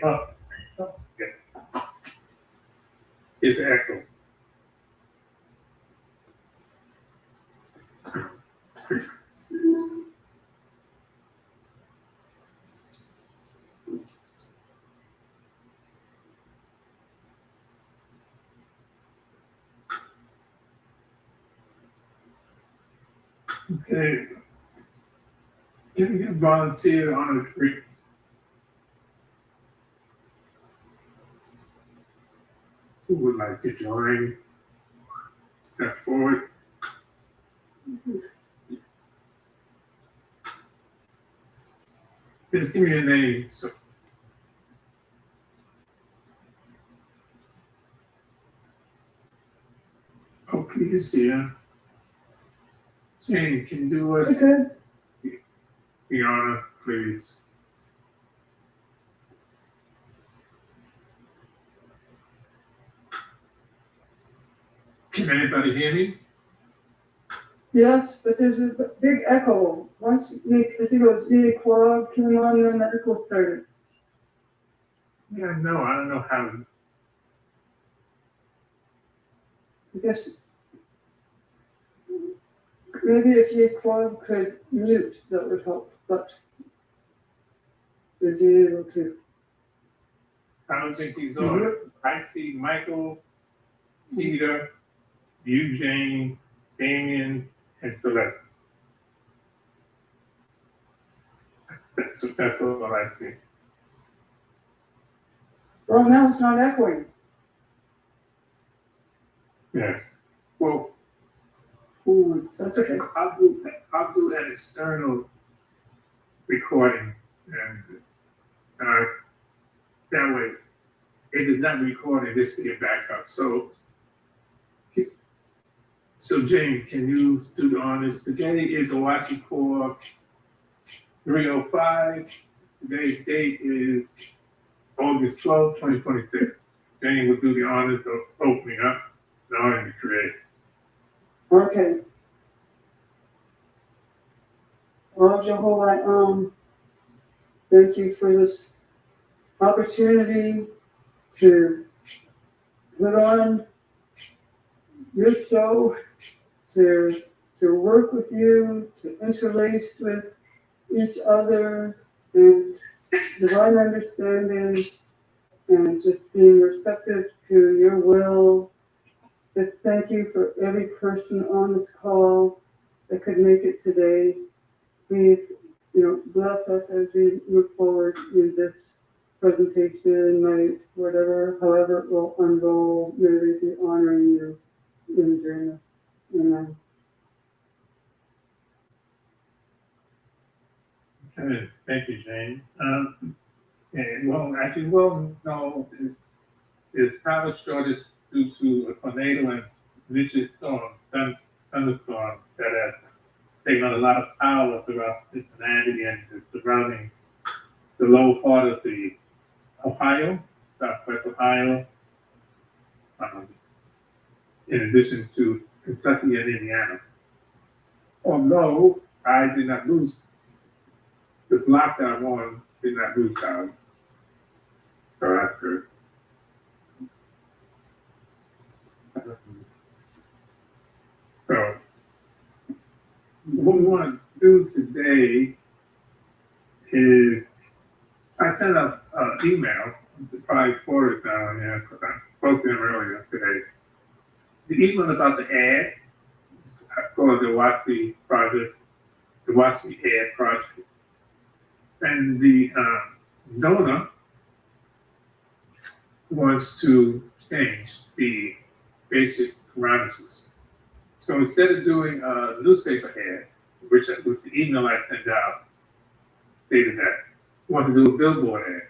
Oh, yeah. It's echo. Okay. You can get volunteer on the tree. Who would like to join? Step forward. Just give me your name. So, please, dear. Jane, can you do us the honor, please? Can anybody hear me? Yes, but there's a big echo. Once Nick, I think it was Nick Quag came on, then the echo started. Yeah, no, I don't know how. I guess maybe if Nick Quag could mute, that would help, but is he able to? I don't think he's on. I see Michael, Peter, Eugene, Damien, and Celeste. That's what I see. Well, now it's not echoing. Yes. Well, That's okay. I'll do an external recording, and that way, if it's not recorded, this will be a backup. So Jane, can you do the honors? Today is OAHSPE 305. Today's date is August 12, 2026. Jane will do the honors of opening up the honor to create. Okay. Well, Jehovah, thank you for this opportunity to put on your show, to work with you, to interlace with each other, and divine understanding, and just being receptive to your will. Just thank you for every person on this call that could make it today. Please, bless us as we move forward in this presentation, night, whatever, however it will unroll. May we be honoring you in doing this. Amen. Okay, thank you, Jane. As you well know, is power shortage due to a tornado and vicious storm, thunderstorm that has taken on a lot of power throughout Cincinnati and the surrounding, the low part of the Ohio, southwest Ohio, in addition to Kentucky and Indiana. Although I did not lose, the block that I'm on did not lose power. So that's good. So what we want to do today is I sent an email, probably forwarded down here because I spoke to him earlier today. The email about the ad for the OAHSPE project, the OAHSPE ad project. And the donor wants to change the basic parameters. So instead of doing a newspaper ad, which was the email I sent out, stated that, I want to do a billboard ad.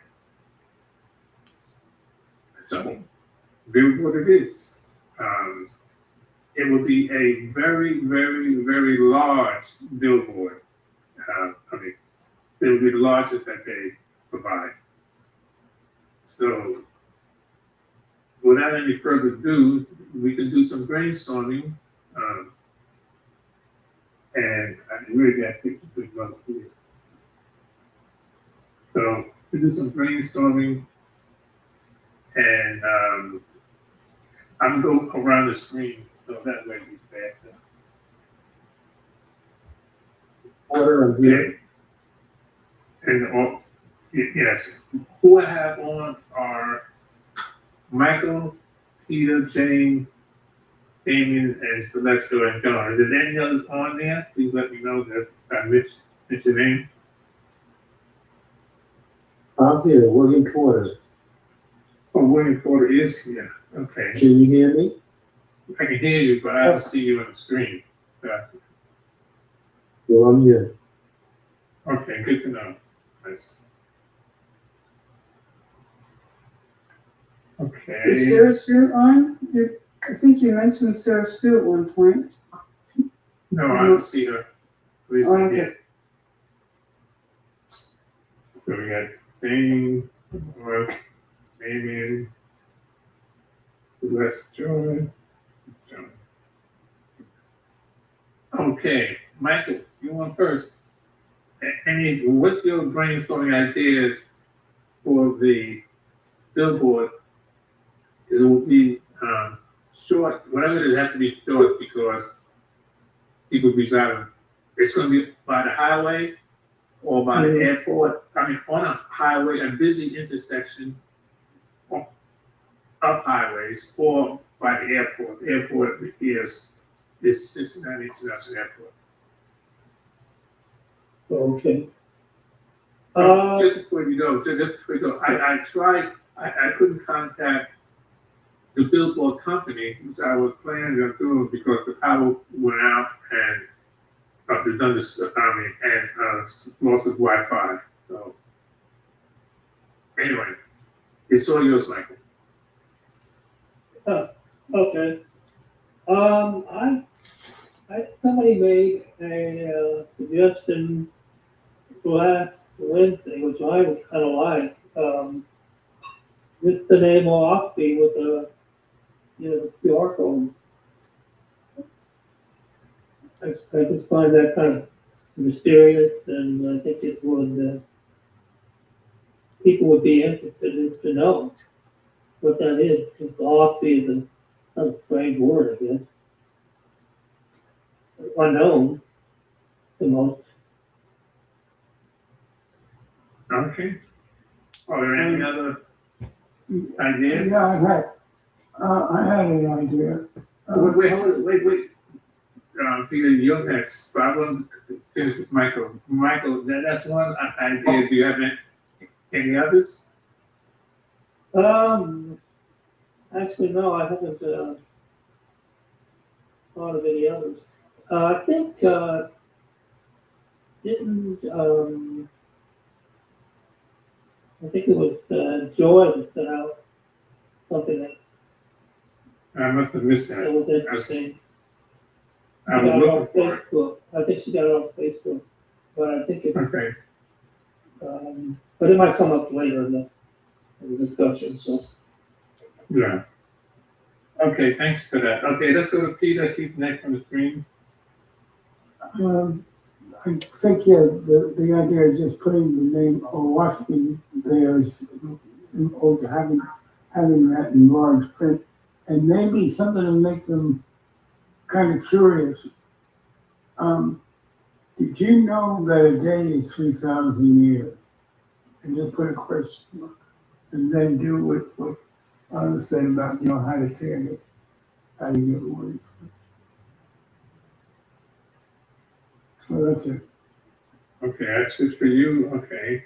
So, billboard it is. It will be a very, very, very large billboard. It will be the largest that they provide. So, without any further ado, we can do some brainstorming. And I really got to pick the good ones here. So, we do some brainstorming And I'm going to go around the screen so that way we faster. Order of the, And yes, who I have on are Michael, Peter, Jane, Damien, and Celestial and John. Is there any others on there? Please let me know that I missed your name. I'm here, William Porter. Oh, William Porter is here. Okay. Can you hear me? I can hear you, but I don't see you on the screen. Well, I'm here. Okay, good to know. Nice. Okay. Is Sarah Stewart on? I think you mentioned Sarah Stewart at one point. No, I don't see her. At least Oh, not okay. yet. So we got Dane, Damien, West John. Okay, Michael, you on first. What's your brainstorming ideas for the billboard? It will be short, whatever it has to be short because people be driving. It's going to be by the highway or by the airport. I mean, on a highway, a busy intersection of highways, or by the airport. The airport is Cincinnati International Airport. Okay. Just before you go, I tried, I couldn't contact the billboard company, which I was planning on doing because the power went out and they've done this, lost of Wi-Fi. So anyway, it's all yours, Michael. Okay. Somebody made a suggestion last Wednesday, which I was kind of like, just the name OAHSPE with a, QR code. I just find that kind of mysterious, and I think it would, people would be interested to know what that is, because OAHSPE is a kind of strange word, I guess. Unknown to most. Okay. Are there any other ideas? Yeah, I had an idea. Wait. Peter, you're next. But I want to finish with Michael. Michael, that's one idea. Do you have any others? Actually, no, I haven't thought of any others. I think I think it was Joy that sent out something that I must have missed that. was interesting. She I got was it looking off for it. Facebook. I think she got it off Facebook, but I think it's Okay. but it might come up later in the discussion. So Yeah. Okay, thanks for that. Okay, let's go to Peter. He's next on the screen. I think, yeah, the idea of just putting the name OAHSPE there is, or having that in large print, and maybe something to make them kind of curious. Did you know that a day is 3,000 years? And just put a question mark, and then do what I said about, how to tag it, how to get more information. So that's it. Okay, that's it for you. Okay.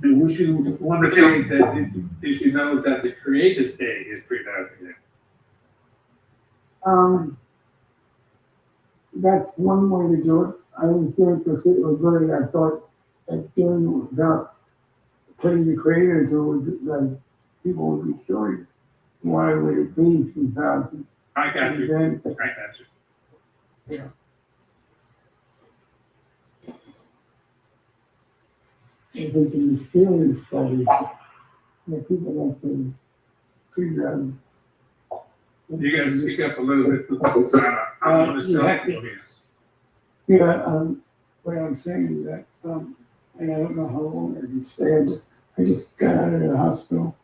Would you want to say that did you know that the Creator's Day is 3,000 years? That's one way to do it. I was doing it because it was really, I thought that doing it without putting the creator to it would be like, people would be curious. Why would it be 2,000? I got you. Then, I got you. yeah. I think the mysterious part is that people don't think 2,000. You gotta speak up a little bit. I'm on the cell phone here. Yeah, what I'm saying is that I and I don't know how long I can stay. I just got out of the hospital.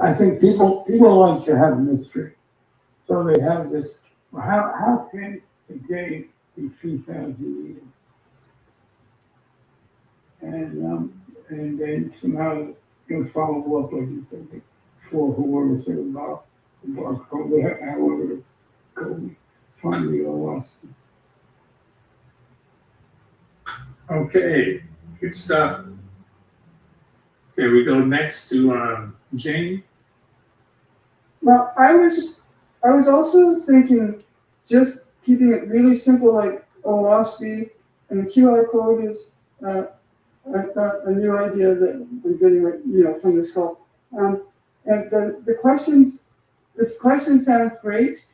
I think people like to have mystery. So they have this, well, how can a day be 3,000 years? And then somehow you'll follow up, like you said, for whoever said about the barcode, however to go find the OAHSPE. Okay, good stuff. Okay, we go next to Jane. Well, I was also thinking just keeping it really simple, like OAHSPE, and the QR code is a new idea that I'm getting, from this call. And the questions, this question sounds great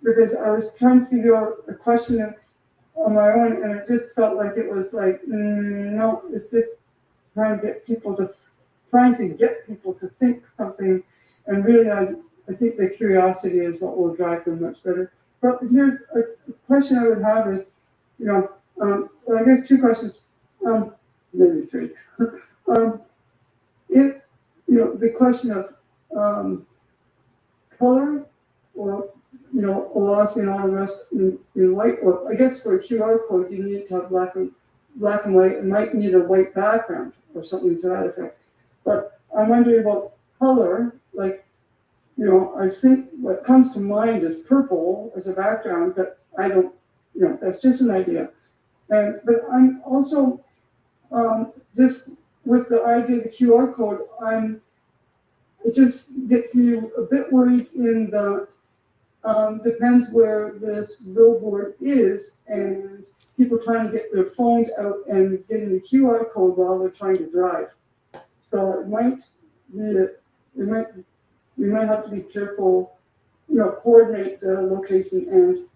because I was trying to figure out a question on my own, and it just felt like it was like, no, it's just trying to get people to think something, and really, I think the curiosity is what will drive them much better. But here's a question I would have is, well, I guess two questions, maybe three. If, the question of color, or, OAHSPE and all the rest in white, or I guess for a QR code, you need to have black and white. It might need a white background or something to that effect. But I'm wondering about color, like, I think what comes to mind is purple as a background, but I don't, that's just an idea. But I'm also, just with the idea of the QR code, it just gets me a bit worried in the, depends where this billboard is, and people trying to get their phones out and getting the QR code while they're trying to drive. So it might be, you might have to be careful, coordinate the location and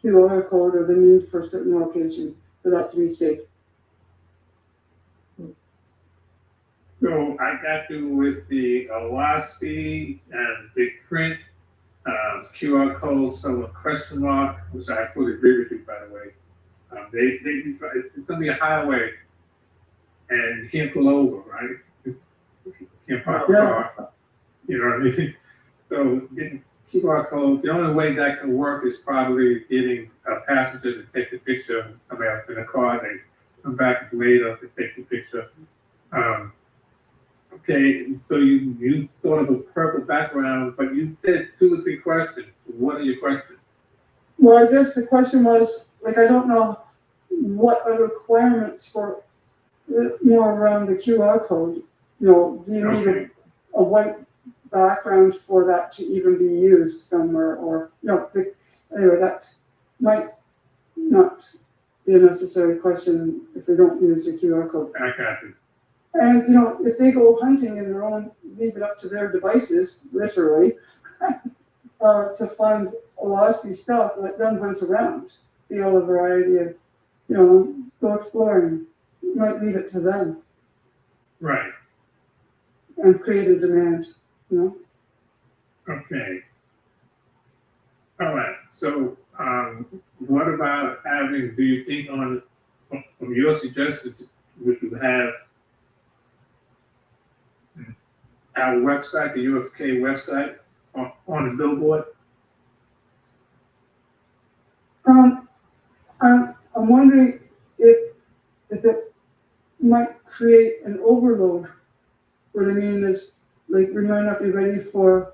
QR code or the need for a certain location for that to be safe. So I got to with the OAHSPE and big print, QR code, so a question mark, which I fully agree with you, by the way. It's gonna be a highway, and you can't pull over, right? You can't park a car, you know what I mean? So getting QR codes, the only way that can work is probably getting a passenger to take the picture. I mean, in a car, they come back later to take the picture. Okay, so you thought of a purple background, but you said 2 or 3 questions. What are your questions? Well, I guess the question was, like, I don't know what are the requirements for more around the QR code. Do you need a white background for that to even be used somewhere, or, anyway, that might not be a necessary question if they don't use the QR code. I got you. And, if they go hunting and leave it up to their devices, literally, to find OAHSPE stuff, let them hunt around, feel a variety of, go exploring. You might leave it to them. Right. And create a demand, Okay. All right. So, what about having? Do you think from your suggestion, we could have our website, the UFK website, on the billboard? I'm wondering if it might create an overload. What I mean is, like, we might not be ready for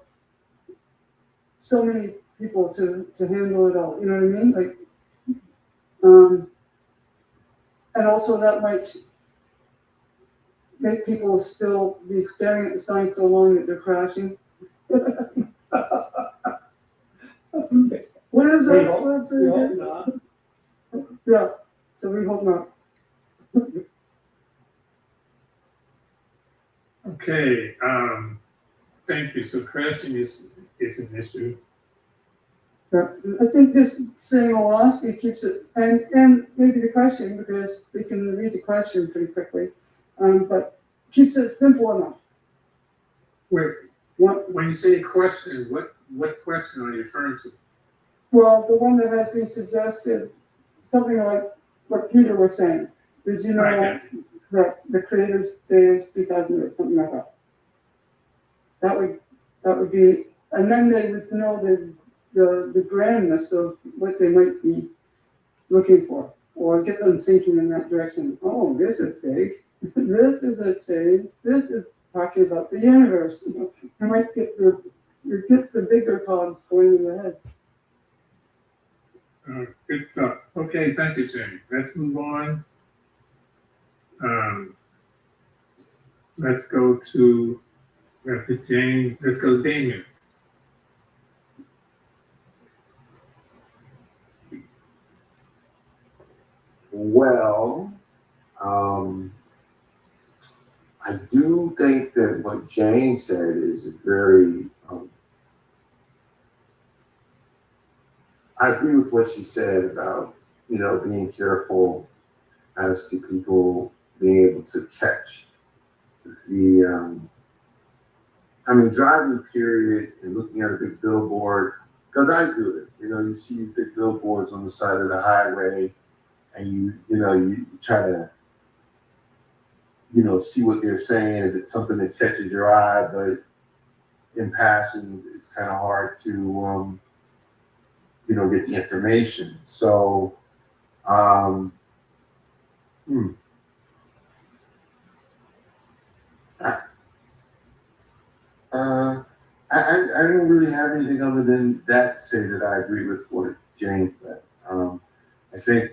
so many people to handle it all. You know what I mean? Like, and also that might make people still be staring at the sign so long that they're crashing. What is that? What's it? Yeah, so we hope not. Okay. Thank you. So crashing is an issue. Yeah, I think this saying OAHSPE keeps it, and maybe the question, because they can read the question pretty quickly, but keeps it simple enough. Wait, when you say what question are you referring to? Well, the one that has been suggested something like what Peter was saying. Did you know Right. that the Creator's Day is 2000 or something like that? That would be, and then they would know the grandness of what they might be looking for, or get them thinking in that direction. Oh, this is big. This is a change. This is talking about the universe. You might get the bigger cogs going in the head. Good stuff. Okay, thank you, Jamie. Let's move on. Let's go to Jane. Let's go to Damien. Well, I do think that what Jane said is very, I agree with what she said about, being careful as to people being able to catch the, driving period and looking at a big billboard, because I do it. You see big billboards on the side of the highway, and you try to, see what they're saying, if it's something that catches your eye, but in passing, it's kind of hard to, get the information. So, I don't really have anything other than that to say that I agree with what Jane said. I think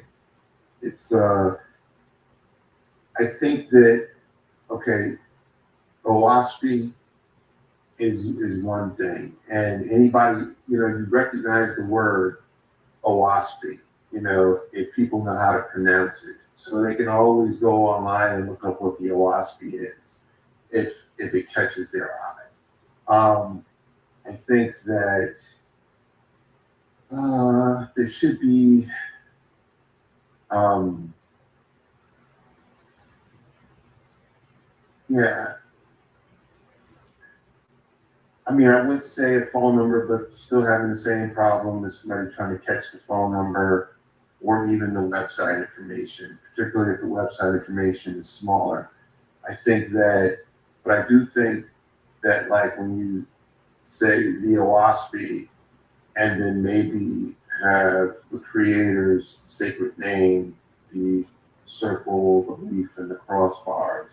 it's, I think that, okay, OAHSPE is one thing, and anybody, you recognize the word OAHSPE, if people know how to pronounce it. So they can always go online and look up what the OAHSPE is, if it catches their eye. I think that there should be yeah. I would say a phone number, but still having the same problem as somebody trying to catch the phone number or even the website information, particularly if the website information is smaller. I think that, but I do think that, like, when you say the OAHSPE and then maybe have the creator's sacred name, the circle, the leaf, and the crossbars,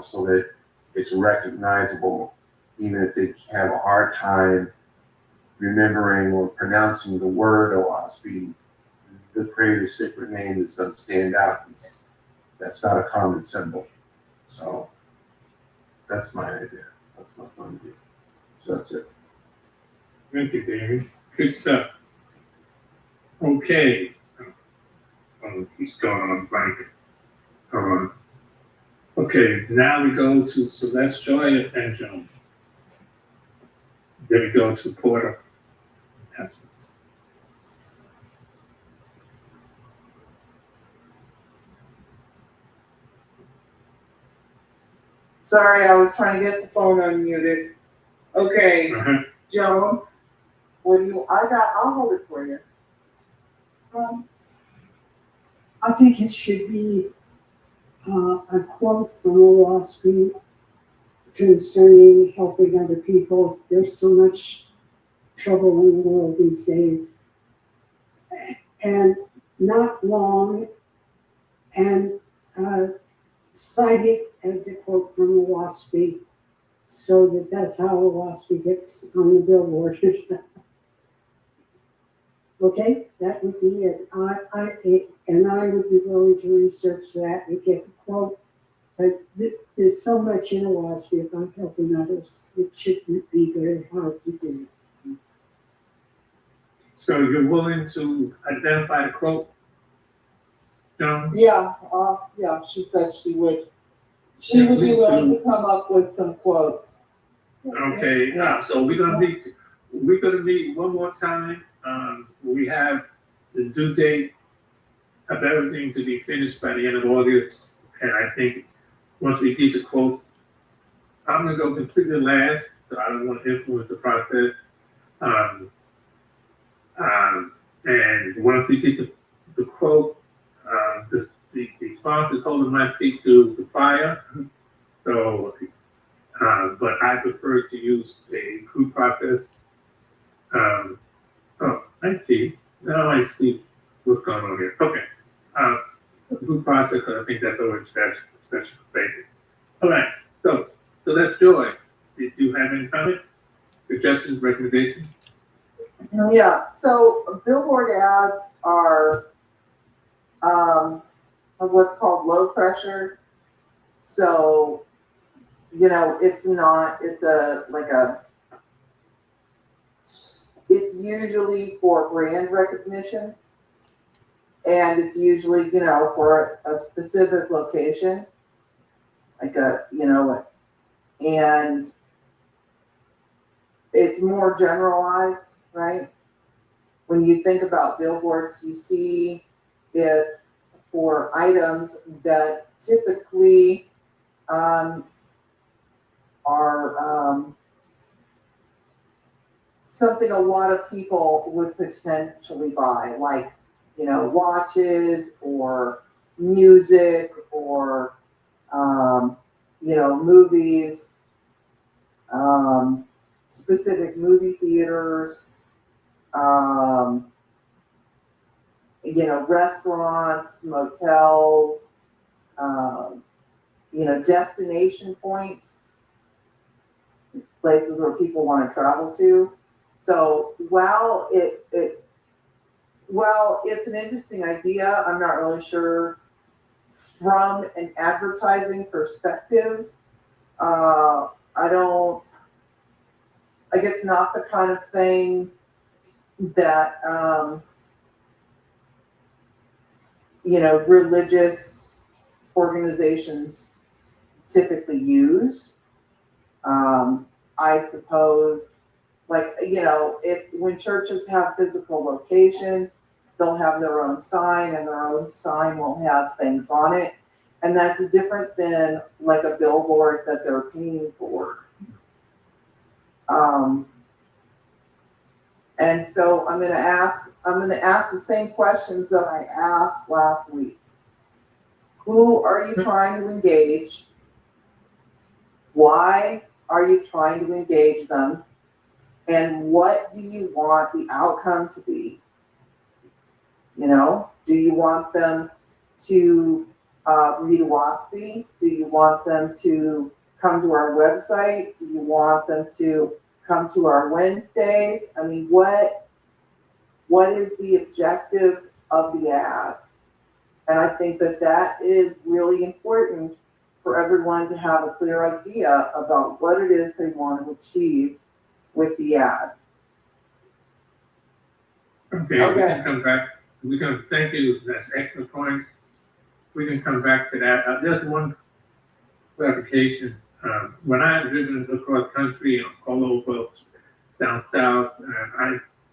so that it's recognizable, even if they have a hard time remembering or pronouncing the word OAHSPE, the creator's sacred name is going to stand out. That's not a common symbol. So that's my idea. That's my point of view. So that's it. Thank you, Damien. Good stuff. Okay. Oh, he's going on blank. Hold on. Okay, now we go to Celeste, Joy, and Joan. Then we go to Porter. Announcements. Sorry, I was trying to get the phone unmuted. Okay, Joan, I'll hold it for you. I think it should be a quote from OAHSPE concerning helping other people. There's so much trouble in the world these days. And not long, and cite it as a quote from OAHSPE, so that's how OAHSPE gets on the billboard. Okay, that would be it. I would be willing to research that and get the quote. But there's so much in OAHSPE about helping others. It shouldn't be very hard to do. So you're willing to identify the quote, Joan? Yeah, she said she would. She would be willing to come up with some quotes. Okay, so we're gonna meet one more time. We have the due date of everything to be finished by the end of August, and I think once we get the quotes, I'm gonna go completely last, so I don't want to influence the process. And once we get the quote, response is holding my feet to the fire. So, but I prefer to use a group process. Oh, I see. Now I see what's going on here. Okay. Group process, I think that's always special basis. All right. So that's Joy. Did you have any comments, suggestions, recommendations? Yeah, so billboard ads are, what's called low pressure. So, it's it's usually for brand recognition. And it's usually, for a specific location, and it's more generalized, right? When you think about billboards, you see it's for items that typically are something a lot of people would potentially buy, like, watches or music or, movies, specific movie theaters, restaurants, motels, destination points, places where people want to travel to. So while it's an interesting idea, I'm not really sure from an advertising perspective. It's not the kind of thing that, religious organizations typically use. I suppose, when churches have physical locations, they'll have their own sign, and their own sign will have things on it. And that's different than like a billboard that they're paying for. And so I'm going to ask the same questions that I asked last week. Who are you trying to engage? Why are you trying to engage them? And what do you want the outcome to be? Do you want them to read OAHSPE? Do you want them to come to our website? Do you want them to come to our Wednesdays? I mean, what is the objective of the ad? And I think that is really important for everyone to have a clear idea about what it is they want to achieve with the ad. Okay. We can come back. Thank you. That's excellent points. We can come back to that. Just one clarification. When I was living across country, all over down south,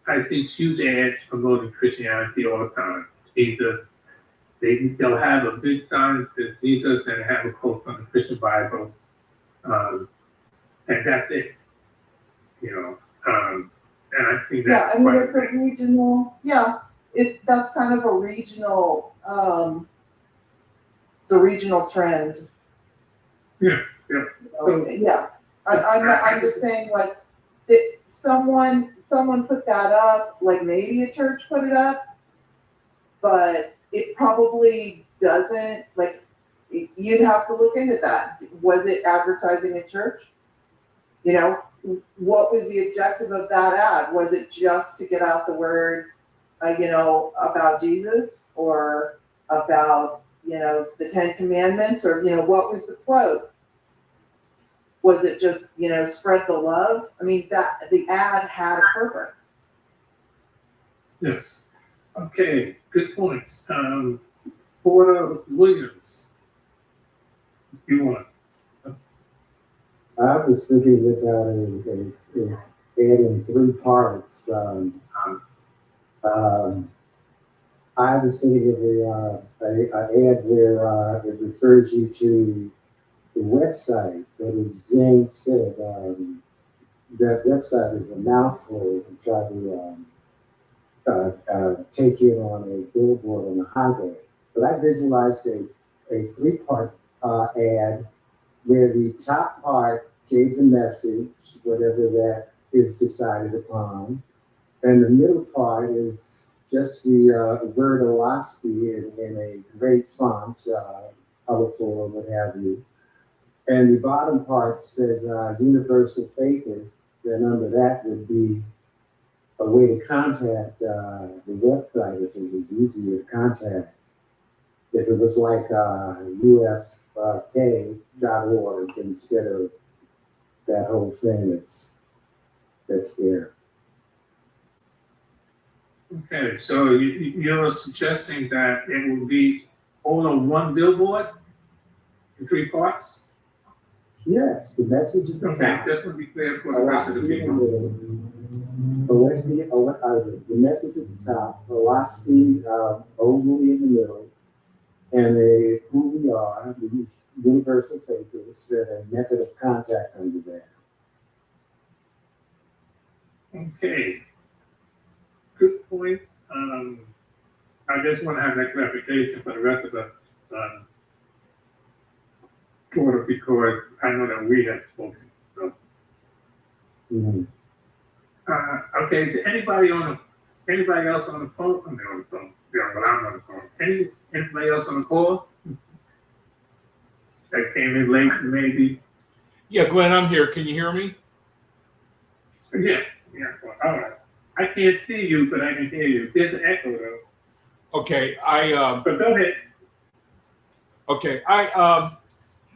I see huge ads promoting Christianity all the time. Jesus. They'll have a big sign that says Jesus and have a quote from the Christian Bible, and that's it. And I think that's it's a regional. Yeah, that's kind of a regional. It's a regional trend. Yeah. Okay, yeah. I'm just saying, that someone put that up, like maybe a church put it up, but it probably doesn't, you'd have to look into that. Was it advertising a church? What was the objective of that ad? Was it just to get out the word, about Jesus, or about, the 10 Commandments, or, what was the quote? Was it just, spread the love? I mean, the ad had a purpose. Yes. Okay. Good points. Porter Williams, you want? I was thinking about adding 3 parts. I was thinking of an ad where it refers you to the website, but as James said, that website is a mouthful to try to take it on a billboard on the highway. But I visualized a three-part ad where the top part gave the message, whatever that is decided upon, and the middle part is just the word OAHSPE in a great font, colorful or what have you. And the bottom part says Universal Faithist, and under that would be a way to contact the website if it was easier to contact. If it was like ufk.org instead of that whole thing that's there. Okay, so you're suggesting that it will be all on one billboard in 3 parts? Yes, the message at the Okay, top. that will be clear for the rest of the people. The message at the top, OAHSPE ovally in the middle, and who we are, the Universal Faithist, and a method of contact under that. Okay. Good point. I just want to have that clarification for the rest of the order because I know that we have spoken. So, okay, is there anybody else on the phone? I mean, on the phone. Yeah, well, I'm on the phone. Anybody else on the call? That came in late, maybe? Yeah, Glenn, I'm here. Can you hear me? Yeah, well, all right. I can't see you, but I can hear you. There's an echo though. Okay, But go ahead. Okay,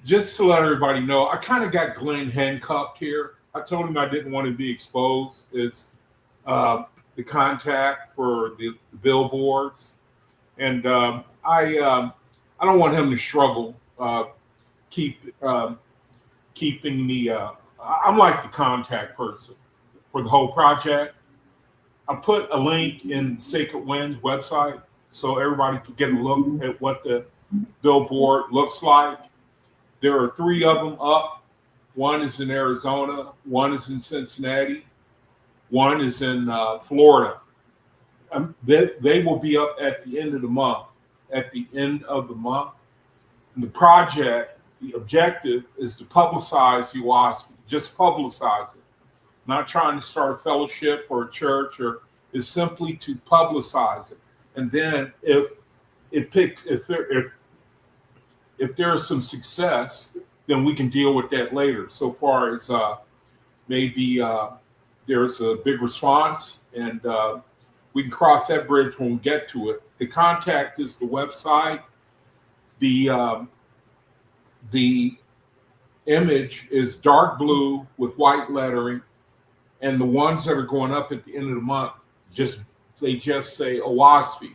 just to let everybody know, I kind of got Glenn handcuffed here. I told him I didn't want to be exposed as the contact for the billboards, and I don't want him to struggle keeping me. I'm like the contact person for the whole project. I put a link in Sacred Wind's website so everybody can get a look at what the billboard looks like. There are 3 of them up. One is in Arizona, one is in Cincinnati, one is in Florida. They will be up at the end of the month. At the end of the month, and the project, the objective is to publicize the OAHSPE. Just publicize it. Not trying to start a fellowship or a church, or is simply to publicize it. And then if there's some success, then we can deal with that later. So far as maybe there's a big response, and we can cross that bridge when we get to it. The contact is the website. The image is dark blue with white lettering, and the ones that are going up at the end of the month they just say OAHSPE,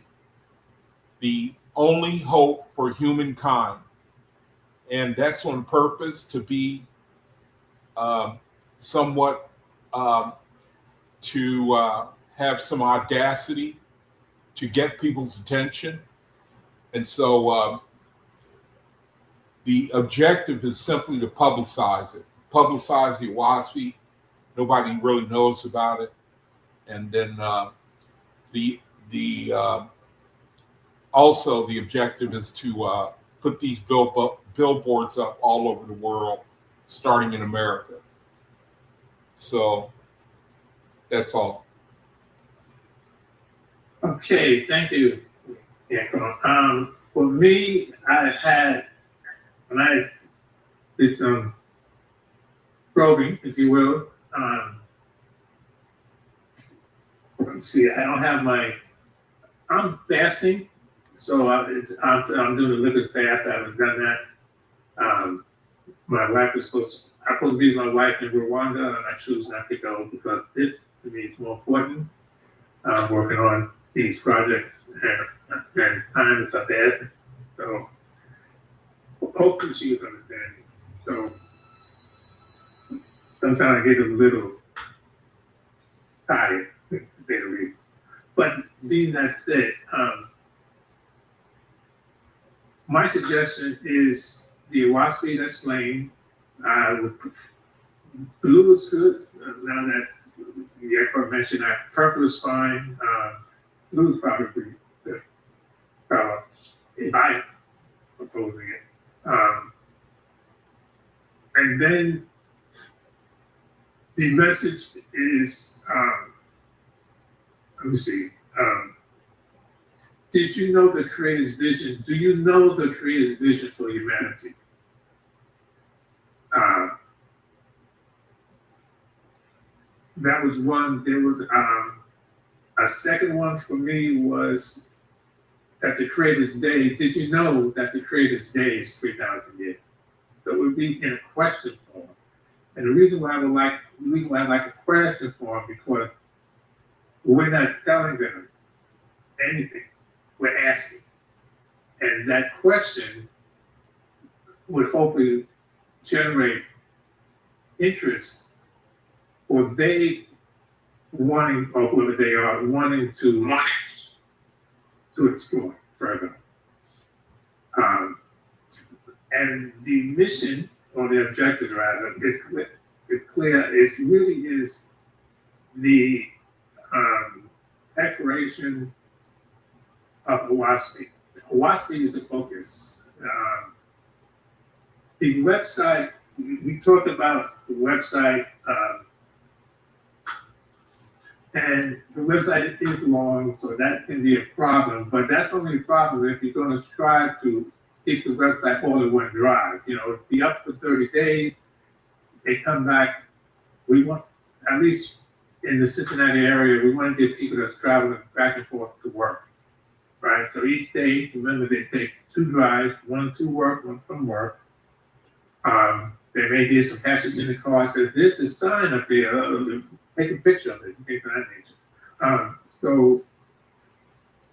the only hope for humankind. And that's on purpose to be somewhat to have some audacity to get people's attention. And so the objective is simply to publicize it, publicize the OAHSPE. Nobody really knows about it. And then also the objective is to put these billboards up all over the world, starting in America. So that's all. Okay, thank you. Yeah, for me, when I did some probing, if you will, let's see, I don't have I'm fasting, so I'm doing a liquid fast. I haven't done that. My wife is supposed to be with my wife in Rwanda, and I choose not to go because it, to me, is more important. I'm working on these projects, and time is up there. So hopefully she was understanding. So sometimes I get a little tired, to say the least. But being that said, my suggestion is the OAHSPE explained. Blue is good. Now that the expert mentioned that purple is fine. Blue is probably good. If I proposing it. And then the message is, let me see. Did you know the Creator's vision? Do you know the Creator's vision for humanity? That was one. There was a second one for me was that the Creator's day. Did you know that the Creator's day is 3,000 years? So it would be in a question form. And the reason why I like a question form because we're not telling them anything. We're asking. And that question would hopefully generate interest or they wanting, or whoever they are, wanting to explore further. And the mission, or the objective rather, is clear. It really is the exploration of OAHSPE. OAHSPE is the focus. The website, we talked about the website, and the website is long, so that can be a problem, but that's only a problem if you're going to try to keep the website all in one drive. You know, be up for 30 days, they come back. We want, at least in the Cincinnati area, we want to get people that's traveling back and forth to work, right? So each day, remember, they take 2 drives, one to work, one from work. They may get some patches in the car, says, this is sign up there, take a picture of it, things of that nature. So,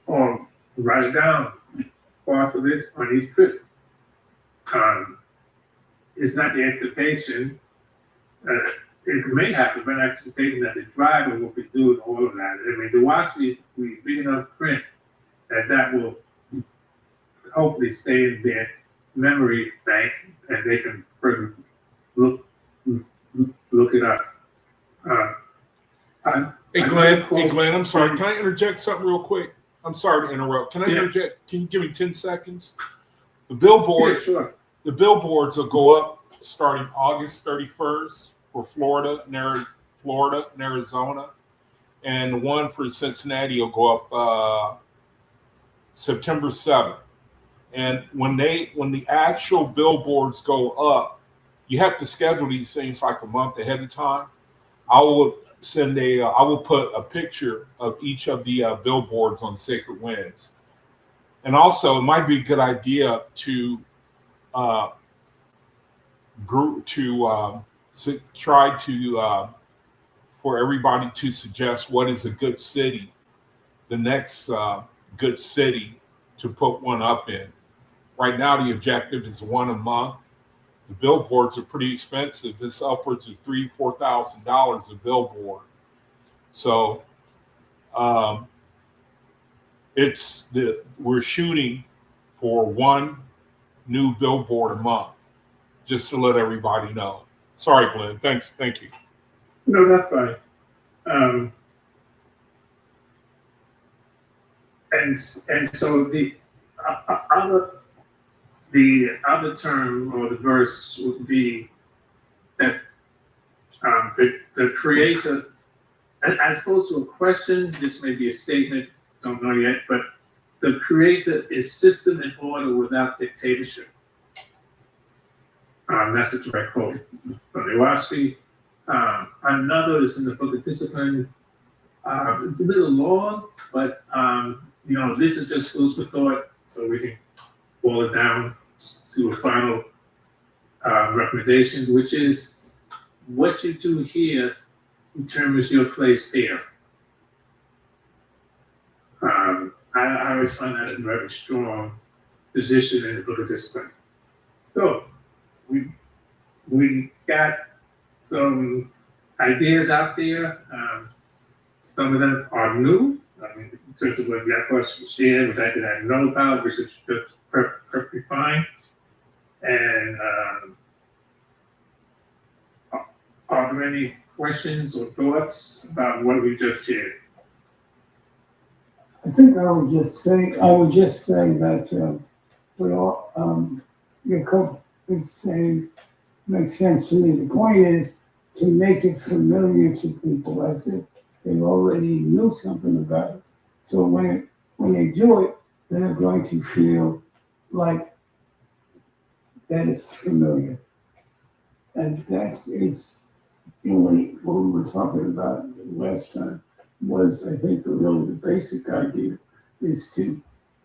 or write it down, cost of it on each trip. It's not the expectation, it may happen, but expectation that the driver will be doing all of that. I mean, the watch we big enough print that will hopefully stay in their memory bank and they can look it up. Hey Glenn, I'm sorry. Can I interject something real quick? I'm sorry to interrupt. Can I interject? Can you give me 10 seconds? The billboard, sure. The billboards will go up starting August 31st for Florida and Arizona, and the one for Cincinnati will go up September 7th. And when the actual billboards go up, you have to schedule these things like a month ahead of time. I will put a picture of each of the billboards on Sacred Winds. And also, it might be a good idea to try to for everybody to suggest what is a good city, the next good city to put one up in. Right now, the objective is one a month. The billboards are pretty expensive. It's upwards of $3,000-$4,000 a billboard. So we're shooting for one new billboard a month, just to let everybody know. Sorry, Glenn. Thank you. No, that's fine. And so the other term or the verse would be that the Creator, as opposed to a question, this may be a statement, don't know yet, but the Creator is system and order without dictatorship. That's a direct quote from the OAHSPE. Another is in the Book of Discipline. It's a little long, but this is just food for thought, so we can boil it down to a final recommendation, which is what you do here determines your place there. I always find that a very strong position in the Book of Discipline. So we got some ideas out there. Some of them are new. I mean, in terms of what Jack was shared, which I didn't know about, which is just perfectly fine. And are there any questions or thoughts about what we just shared? I think I would just say that but all, it's saying, makes sense to me. The point is to make it familiar to people as if they already knew something about it. So when they do it, they're going to feel like that it's familiar. And it's really what we were talking about last time was, I think, the basic idea is to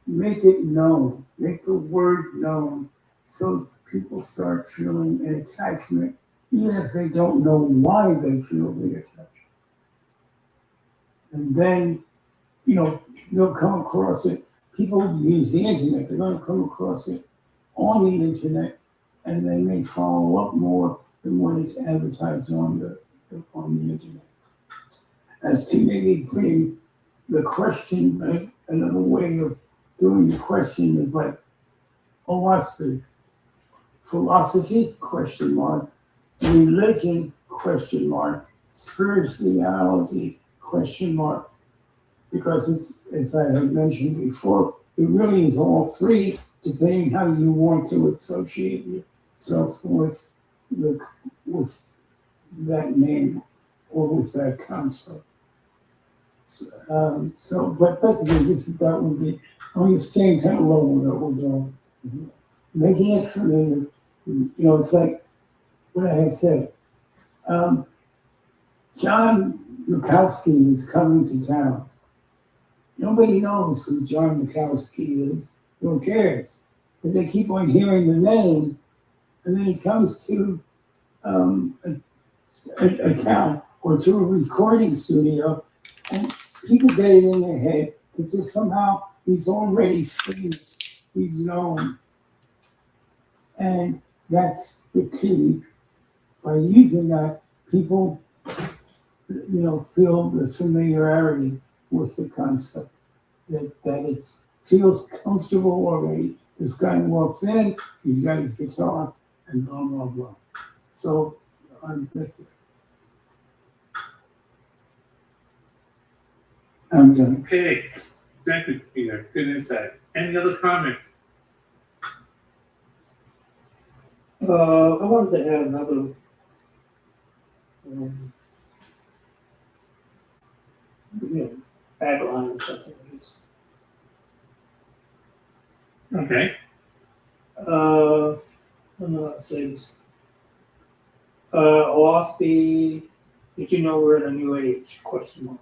make it known, make the word known, so people start feeling an attachment, even if they don't know why they feel the attachment. And then, they'll come across it. People use the internet, they're going to come across it on the internet, and they may follow up more than when it's advertised on the internet. As to maybe putting the question, another way of doing the question is like OAHSPE, philosophy, question mark, religion, question mark, spirituality, question mark, because it's, as I had mentioned before, it really is all three, depending how you want to associate yourself with that name or with that concept. But basically, that would be on the same kind of level that we're doing. Making it familiar, it's like what I had said. John Mikowski is coming to town. Nobody knows who John Mikowski is. Who cares? But they keep on hearing the name, and then he comes to a town or to a recording studio, and people get it in their head that just somehow he's already famous, he's known. And that's the key. By using that, people, feel the familiarity with the concept, that it feels comfortable already. This guy walks in, he's got his guitar, and blah, blah, blah. So, I'm done. Okay, thank you, Peter. Good insight. Any other comments? I wanted to add another, tagline or something like this. Okay. I don't know how to say this. OAHSPE, did you know we're in a new age? Question mark.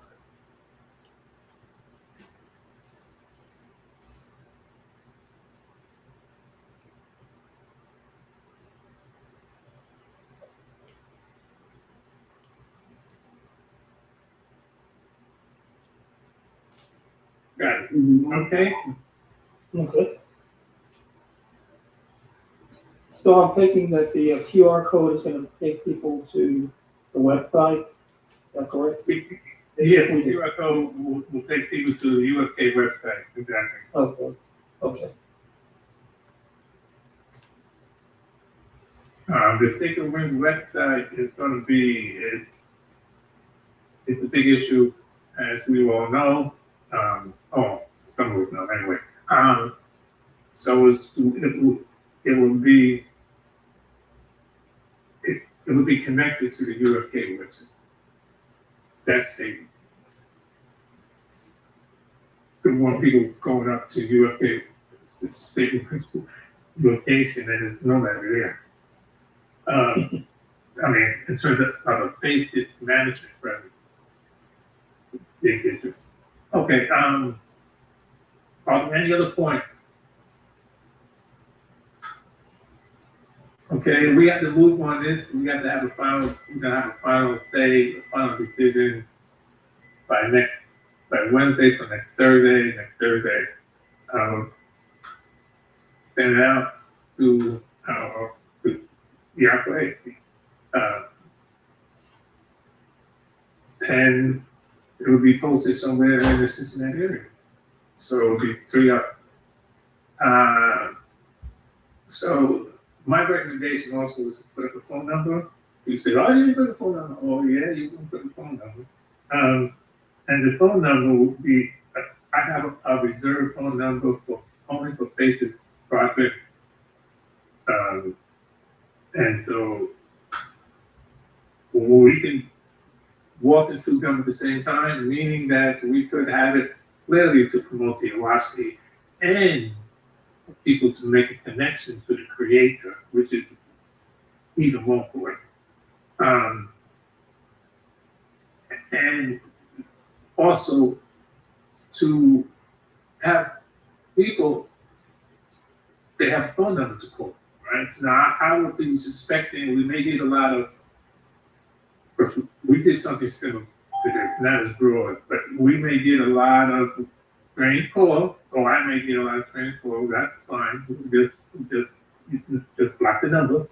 Got it. Okay. Okay. So I'm thinking that the QR code is going to take people to the website. Is that correct? Yes, the QR code will take people to the UFK website. Exactly. Okay. Okay. The Sacred Wind website is going to be, it's a big issue, as we all know. Some of us know anyway. So it will be connected to the UFK website. That's the one people going up to UFK, the state principal location, and it's no matter there. In terms of a basis management program, big issue. Okay, are there any other points? Okay, we have to move on this. We got to have a final say, a final decision by Wednesday, for next Thursday. Send it out to the OAHSPE. And it will be posted somewhere in the Cincinnati area. So it'll be 3 up. So my recommendation also was to put up a phone number. You say, oh, you didn't put a phone number. Oh, yeah, you can put a phone number. And the phone number will be, I have a reserved phone number only for project. And so we can walk and chew gum at the same time, meaning that we could have it clearly to promote the OAHSPE and people to make a connection to the creator, which is even more important. And also to have people, they have a phone number to call, right? Now, I would be suspecting we may get a lot of, we did something similar to this, not as broad, but we may get a lot of strange calls, or I may get a lot of strange calls, that's fine, just block the number.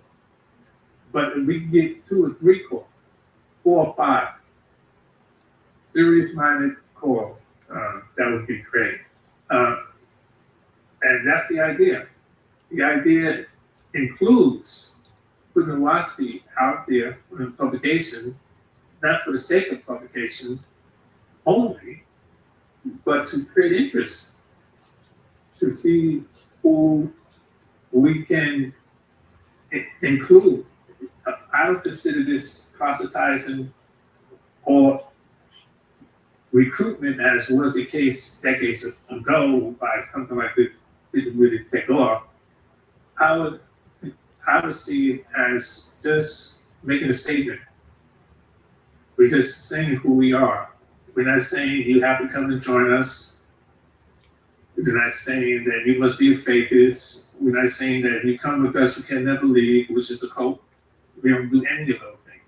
But if we get 2 or 3 calls, 4 or 5, serious-minded calls, that would be great. And that's the idea. The idea includes putting the OAHSPE out there in publication, not for the sake of publication only, but to create interest, to see who we can include. I don't consider this proselytizing or recruitment, as was the case decades ago, by something like this didn't really take off. I would see it as just making a statement. We're just saying who we are. We're not saying you have to come and join us. We're not saying that you must be a faithist. We're not saying that if you come with us, you can never leave, which is a cult. We don't do any of those things.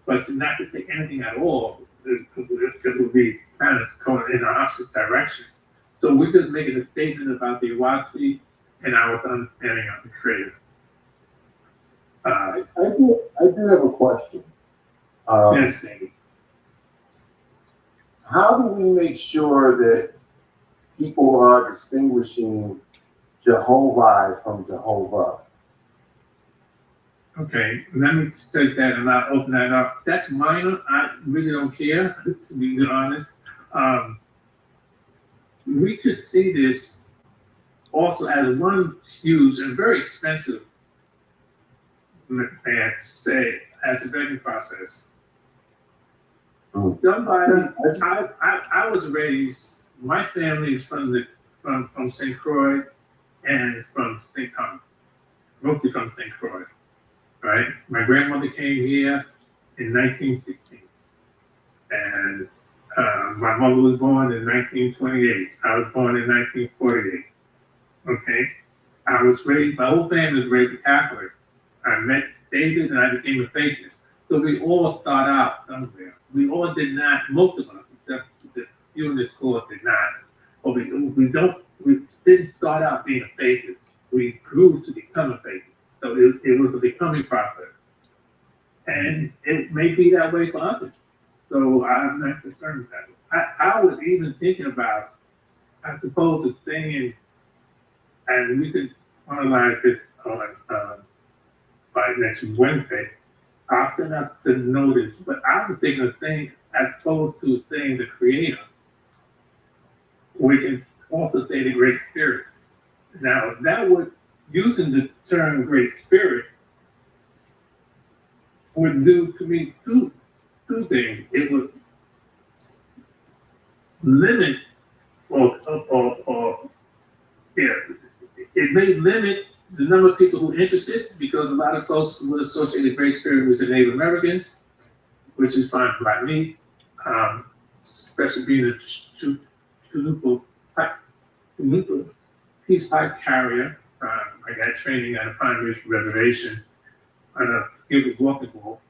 But not to take anything at all, it would be kind of going in the opposite direction. So we're just making a statement about the OAHSPE and our understanding of the Creator. I do have a question. Yes, David. How do we make sure that people are distinguishing Jehovah from Jehovah? Okay, let me take that and I'll open that up. That's minor. I really don't care, to be honest. We could see this also as one huge and very expensive, may I say, as a vetting process. Somebody, I was raised, my family is from St. Croix and from St. Thomas, mostly from St. Croix, right? My grandmother came here in 1916, and my mother was born in 1928. I was born in 1948. Okay, I was raised. My whole family was raised Catholic. I met David, and I became a faithist. So we all start out somewhere. We all did not. Most of us, except the few in this course, did not. But we didn't start out being a faithist. We grew to become a faithist. So it was a becoming process, and it may be that way for others. So I'm not concerned with that. I was even thinking about, I suppose, the thing, and we could analyze this on by next Wednesday. Often enough to notice, but I was thinking of things as opposed to saying the Creator. We can also say the Great Spirit. Now, that would, using the term Great Spirit, would do to me two things. It would limit, it may limit the number of people who are interested, because a lot of folks would associate the Great Spirit with the Native Americans, which is fine by me, especially being a Chalupa peace pipe carrier. I got training on a Pine Ridge Reservation on a Gilbert Walking Wall.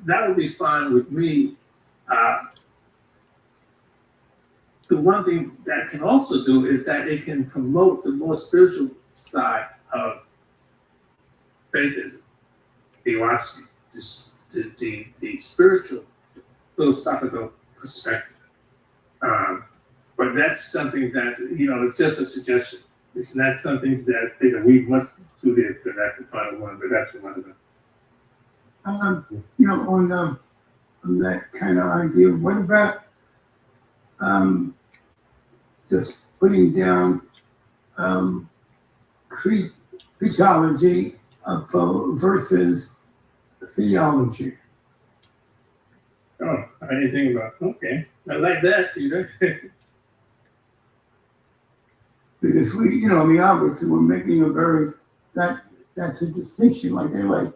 That would be fine with me. The one thing that can also do is that it can promote the more spiritual side of faithism, the OAHSPE, the spiritual, philosophical perspective. But that's something that, it's just a suggestion. It's not something that say that we must do this, but that's the final one, but that's one of them. On that kind of idea, what about just putting down Christology versus theology. Oh, I didn't think about, okay, I like that, Peter. Because the Alberts were making a very, that's a distinction, like they're like,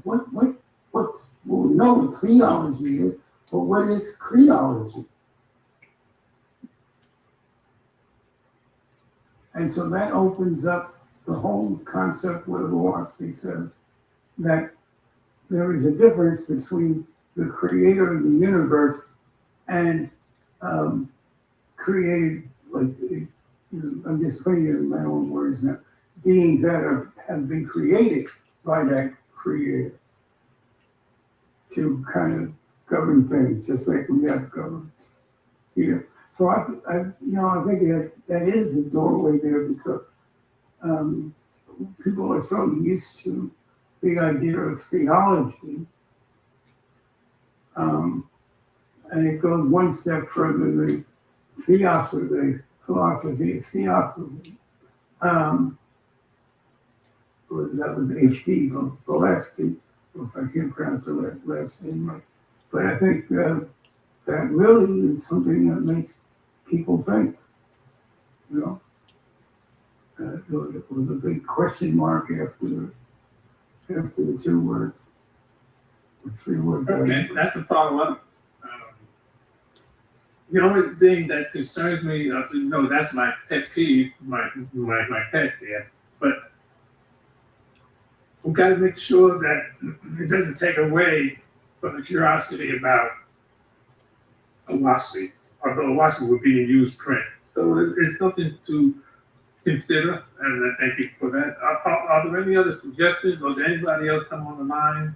what's, well, we know what theology is, but what is creology? And so that opens up the whole concept where OAHSPE says that there is a difference between the creator of the universe and created, like, I'm just putting it in my own words now, beings that have been created by that creator to kind of govern things, just like we have governments here. So I think that is the doorway there, because people are so used to the idea of theology, and it goes one step further. The philosophy of theosophy. That was H.P. Gillespie, if I can't pronounce the last name right. But I think that really is something that makes people think, with a big question mark after the two words, or three words. Okay, that's a follow-up. The only thing that concerns me, that's my pet peeve, my pet there, but we've got to make sure that it doesn't take away from the curiosity about OAHSPE, although OAHSPE would be in used print. So it's something to consider, and I thank you for that. Are there any other suggestions, or did anybody else come on the line?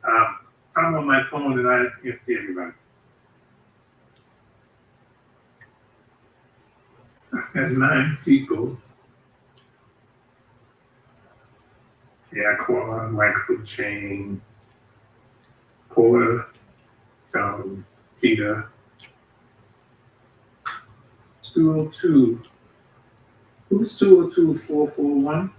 I'm on my phone and I can't see everybody. I have 9 people. Yeah, Cora, Michael, Jane, Porter, Peter. 202. Who's 202-441?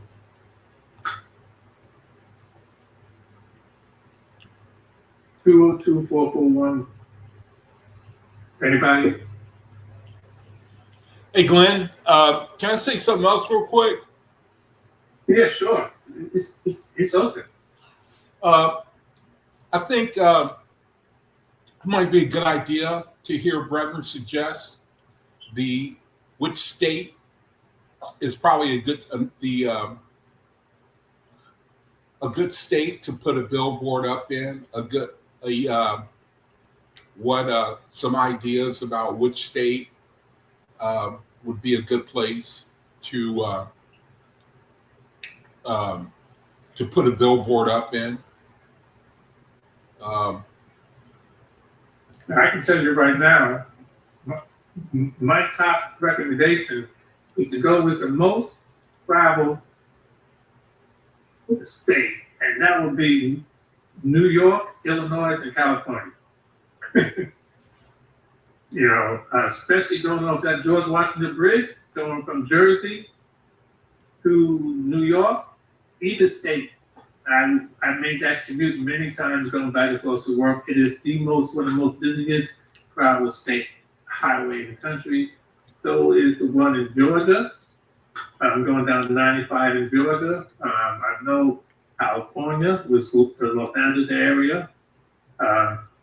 Anybody? Hey, Glenn, can I say something else real quick? Yeah, sure. It's open. I think it might be a good idea to hear Brethren suggest which state is probably a good state to put a billboard up in. Some ideas about which state would be a good place to put a billboard up in. I can tell you right now, my top recommendation is to go with the most traveled state, and that would be New York, Illinois, and California. Especially going off that George Washington Bridge, going from Jersey to New York, either state. I made that commute many times going back and forth to work. It is one of the most busiest travel state highway in the country. So is the one in Georgia. I'm going down to 95 in Georgia. I know California with the Los Angeles area.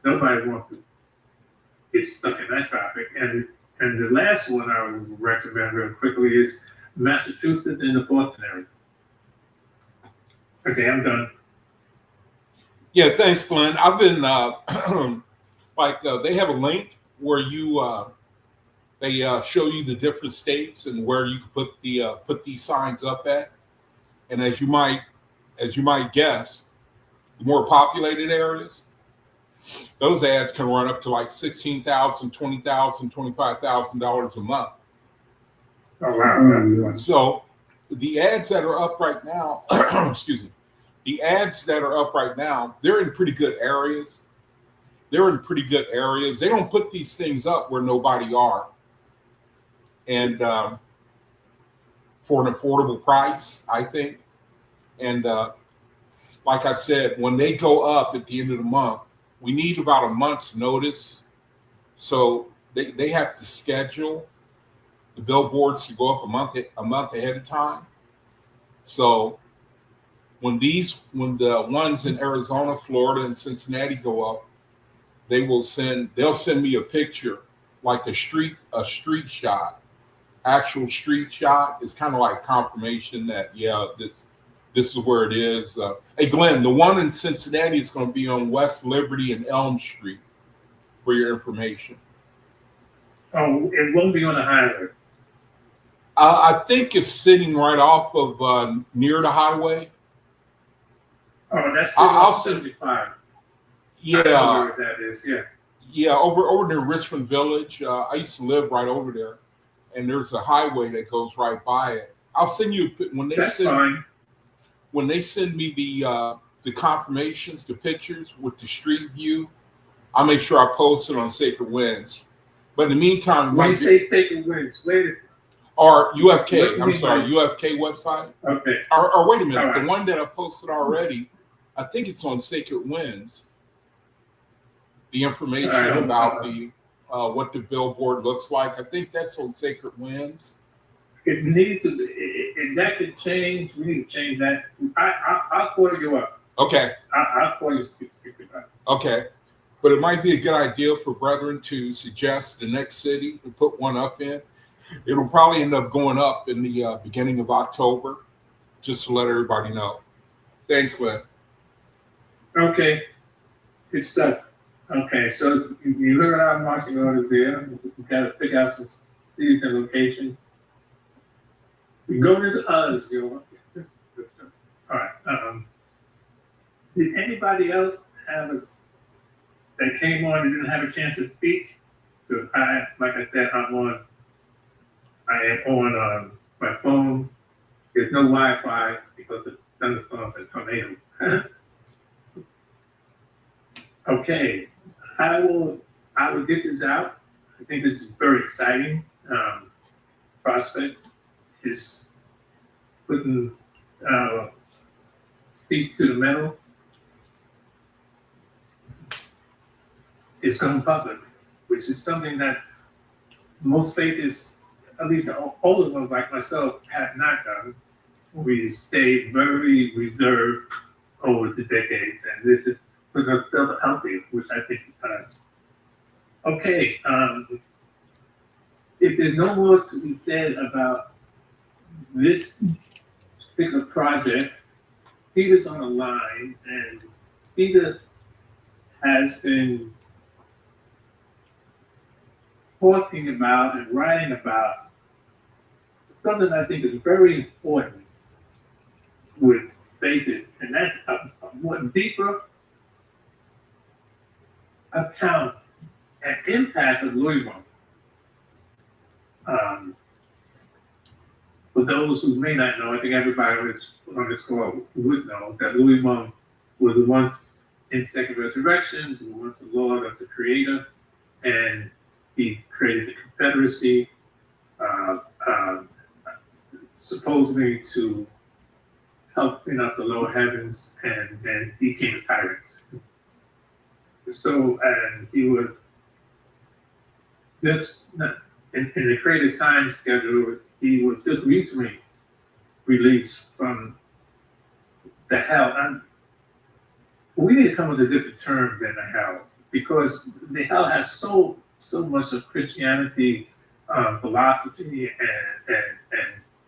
Nobody wants to get stuck in that traffic. And the last one I would recommend real quickly is Massachusetts in the Boston area. Okay, I'm done. Yeah, thanks, Glenn. I've been they have a link where they show you the different states and where you can put these signs up at. And as you might guess, the more populated areas, those ads can run up to like $16,000, $20,000, $25,000 a month. Oh wow! So the ads that are up right now, excuse me, the ads that are up right now, they're in pretty good areas. They don't put these things up where nobody are. And for an affordable price, I think. And like I said, when they go up at the end of the month, we need about a month's notice. So they have to schedule the billboards to go up a month ahead of time. So when the ones in Arizona, Florida, and Cincinnati go up, they'll send me a picture, like a street shot, actual street shot. It's kind of like confirmation that this is where it is. Hey Glenn, the one in Cincinnati is going to be on West Liberty and Elm Street, for your information. Oh, it won't be on the highway. I think it's sitting right off of near the highway. Oh, that's I'll 75. Yeah, I know where that is. Yeah. yeah, over near Richmond Village. I used to live right over there, and there's a highway that goes right by it. I'll send you That's fine. when they send me the confirmations, the pictures with the street view. I'll make sure I post it on Sacred Winds. But in the meantime, When you say Sacred Winds, wait. or UFK, What do you I'm mean sorry, by- UFK website. Okay. Or wait a minute, All right. the one that I posted already, I think it's on Sacred Winds. The information All right. about the what the billboard looks like, I think that's on Sacred Winds. It needs to be, if that could change, we need to change that. I'll call you up. Okay, I'll call you speak about it. okay. But it might be a good idea for brethren to suggest the next city to put one up in. It'll probably end up going up in the beginning of October, just to let everybody know. Thanks, Lynn. Okay. Good stuff. Okay, so you heard our marching orders there. We got to figure out some cities and location. We go into others, you know. All right. Did anybody else that came on and didn't have a chance to speak? Because like I said, I am on my phone. There's no Wi-Fi because of thunderstorms and tornadoes. Okay, I will get this out. I think this is very exciting. Prospect is putting feet to the metal. It's going public, which is something that most faiths, at least the older ones like myself, have not done. We stayed very reserved over the decades, and this is putting ourselves out there, which I think is time. Okay, if there's no more to be said about this particular project, Peter's on the line, and Peter has been talking about and writing about something I think is very important with faith, and that's a more deeper account and impact of Louisville. For those who may not know, I think everybody on this call would know that Louisville was once in second resurrection, was once the Lord of the Creator, and he created the Confederacy, supposedly to help clean up the lower heavens, and then he became a tyrant. So, and he was just in the Creator's time schedule, he was just recently released from the hell. And we need to come up with a different term than the hell, because the hell has so much of Christianity, philosophy, and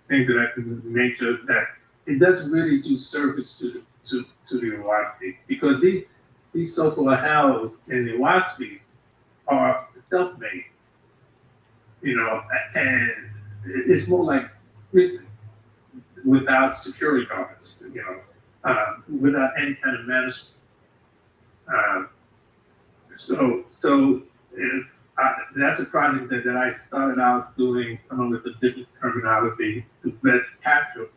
things of that nature that it doesn't really do service to the OAHSPE, because these so-called hells in the OAHSPE are self-made, you know, and it's more like prison without security guards, you know, without any kind of management. So if that's a project that I started out doing, coming with a different terminology to best capture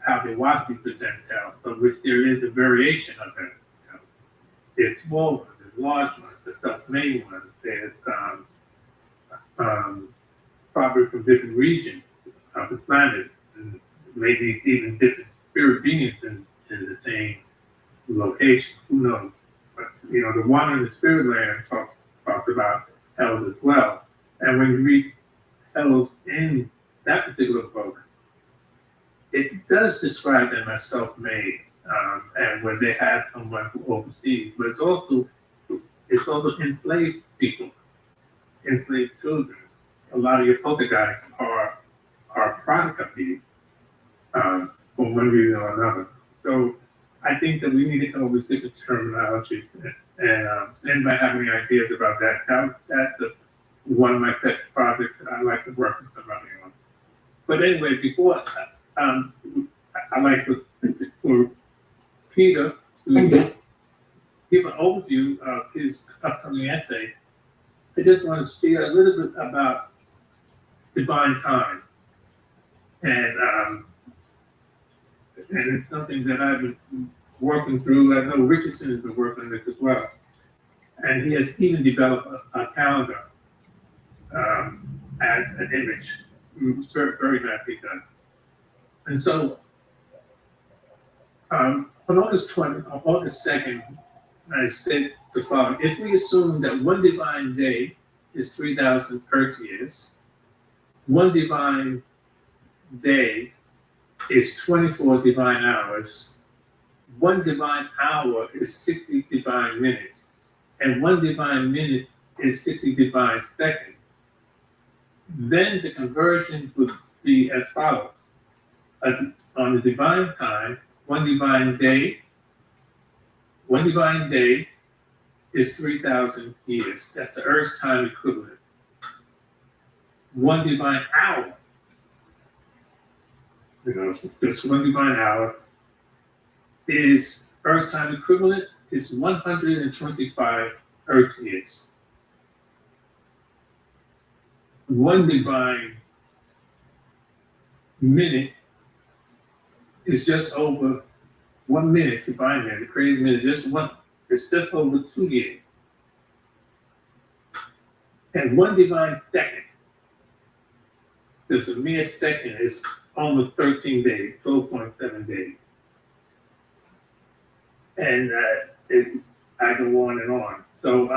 how the OAHSPE presents hell, of which there is a variation of it. You know, there's small ones, there's large ones, there's self-made ones, there's probably from different regions. of the planet, and maybe even different spirit beings in the same location. Who knows? But you know, the water in the spirit land talks about hell as well. And when you read hell in that particular book, it does describe them as self-made, and when they have someone who oversees, but it's also enslaved people, enslaved children. A lot of your poltergeists are a product of these, for one reason or another. So I think that we need to come up with different terminology, and by having ideas about that's one of my pet projects that I like to work with somebody on. But anyway, before I like for Peter to give an overview of his upcoming essay. I just want to speak a little bit about divine time, and it's something that I've been working through. I know Richardson has been working on this as well, and he has even developed a calendar as an image. It's very, very nicely done. And so on August 2nd, I said the following: if we assume that one divine day is 3,000 Earth years, one divine day is 24 divine hours, one divine hour is 60 divine minutes, and one divine minute is 60 divine seconds, then the conversion would be as follows. On the divine time, one divine day is 3,000 years. That's the Earth's time equivalent. One divine hour, just one divine hour, is Earth's time equivalent is 125 Earth years. One divine minute is just over 1 minute, divine minute. The crazy minute, it's just over 2 years. And one divine second, there's a mere second, is almost 13 days, 12.7 days. And I go on and on. So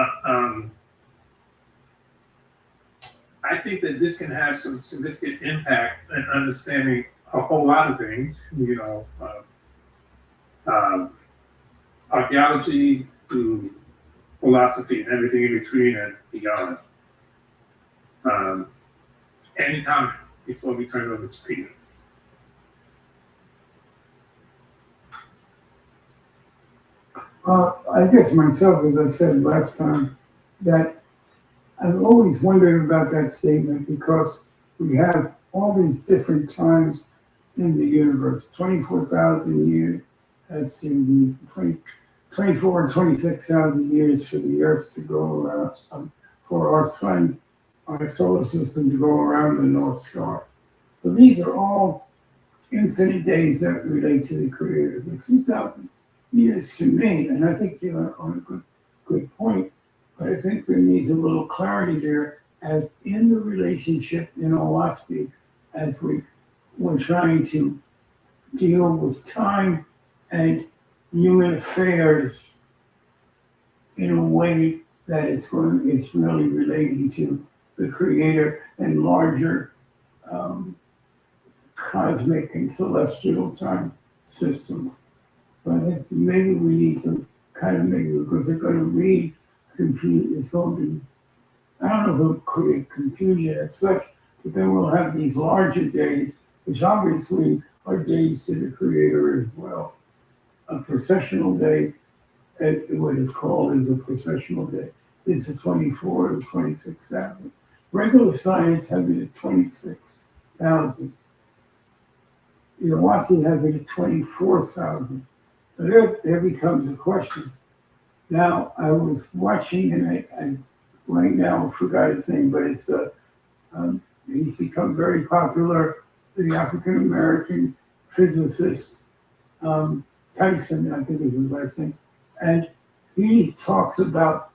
I think that this can have some significant impact in understanding a whole lot of things, you know, archaeology to philosophy and everything in between and beyond. Any comment before we turn it over to Peter? I guess myself, as I said last time, that I've always wondered about that statement because we have all these different times in the universe, 24,000 years as to the 24 or 26,000 years for the Earth to go around, for our sun, our solar system to go around the North Star. But these are all infinite days that relate to the Creator. The 3,000 years to me, and I think you're on a good point, but I think there needs a little clarity there as in the relationship in OAHSPE, as we're trying to deal with time and human affairs in a way that it's really relating to the Creator and larger cosmic and celestial time systems. So I think maybe we need to kind of because they're going to read confused. It's going to be, I don't know if it'll create confusion as such, but then we'll have these larger days, which obviously are days to the Creator as well. A processional day, what is called is a processional day, is a 24 to 26,000. Regular science has it at 26,000. Watson has it at 24,000. So there becomes a question. Now, I was watching, and I right now forgot his name, but it's he's become very popular, the African-American physicist, Tyson, I think is his last name. And he talks about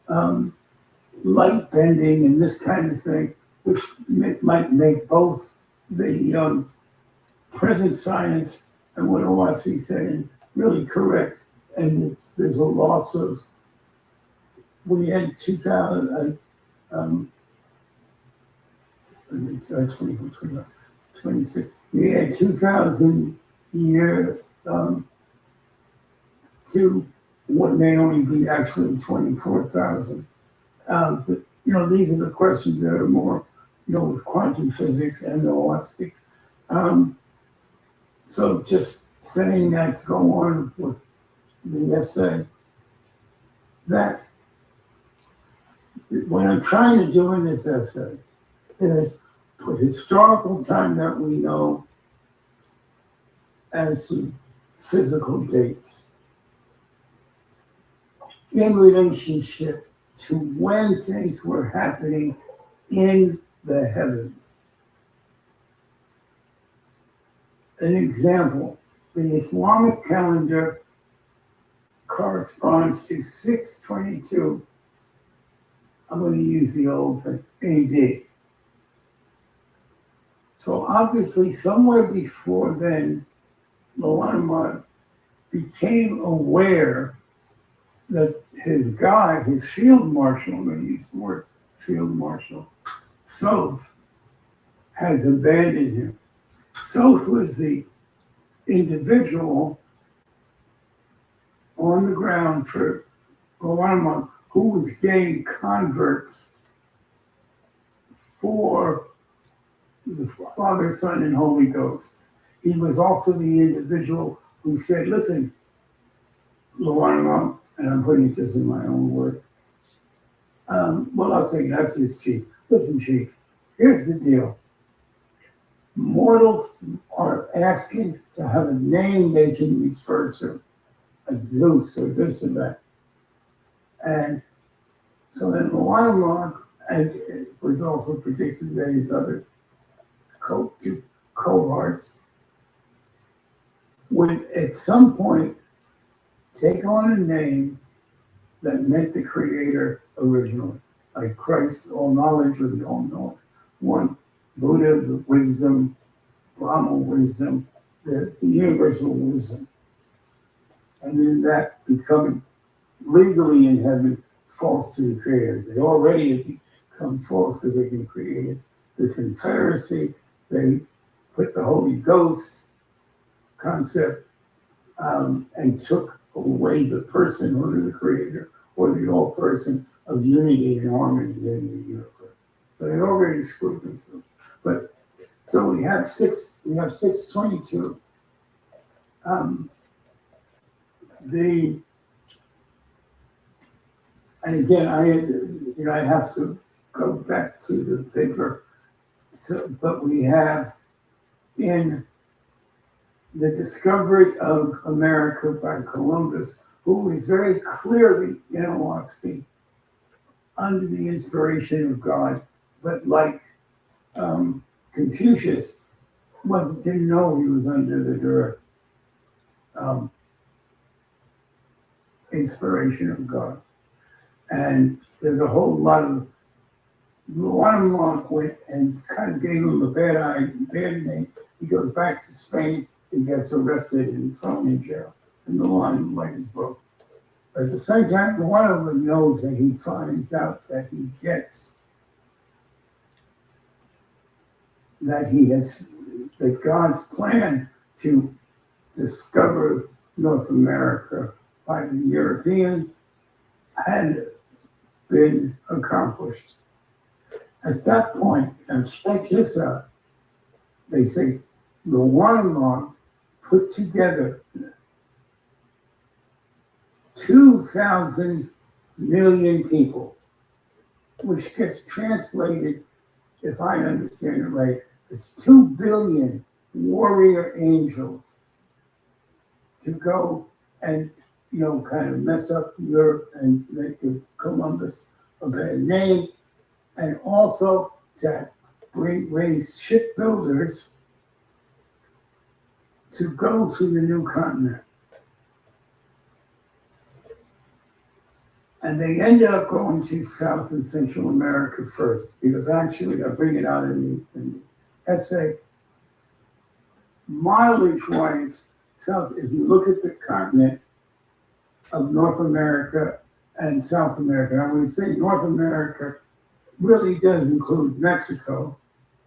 light bending and this kind of thing. which might make both the present science and what OAHSPE saying really correct. And there's a loss of, we had 2000, 26, we had 2,000 year, to what may only be actually 24,000. But, these are the questions that are more, with quantum physics and OAHSPE. So just saying that to go on with the essay, that what I'm trying to do in this essay is put historical time that we know as to physical dates in relationship to when things were happening in the heavens. An example, the Islamic calendar corresponds to 622. I'm going to use the old thing, AD. So obviously somewhere before then, Muhammad became aware that his guy, his field marshal, I'm going to use the word field marshal, Soth, has abandoned him. Soth was the individual on the ground for Muhammad who was getting converts for the Father, Son, and Holy Ghost. He was also the individual who said, listen, Muhammad, and I'm putting this in my own words. I'll say that's his chief. Listen, chief, here's the deal. Mortals are asking to have a name they can refer to, like Zeus or this or that. And so then Muhammad, and it was also predicted that his other two cohorts would at some point take on a name that meant the creator originally, like Christ, all knowledge or the all knowing one, Buddha, the wisdom, Brahma wisdom, the universal wisdom. And then that becoming legally in heaven false to the creator. They already have become false because they've been created. The Confederacy, they put the Holy Ghost concept and took away the personhood of the creator or the all person of unity and harmony in the universe. So they already screwed themselves. But so we have 622. And again, I have to go back to the paper. So, but we have in the discovery of America by Columbus, who was very clearly, OAHSPE, under the inspiration of God, but like Confucius, didn't know he was under the direct inspiration of God. And there's a whole lot of Muhammad went and kind of gave him a bad name. He goes back to Spain, he gets arrested and thrown in jail. And Muhammad writes his book. But at the same time, Muhammad knows that he finds out that he gets that God's plan to discover North America by the Europeans had been accomplished. At that point, and check this out, they say the Muhammad put together 2,000 million people, which gets translated, if I understand it right, as 2 billion warrior angels to go and, kind of mess up Europe and make Columbus a bad name, and also to raise shipbuilders to go to the new continent. And they ended up going to South and Central America first, because actually, I bring it out in the essay, mileage-wise, South, if you look at the continent of North America and South America, I would say North America really does include Mexico,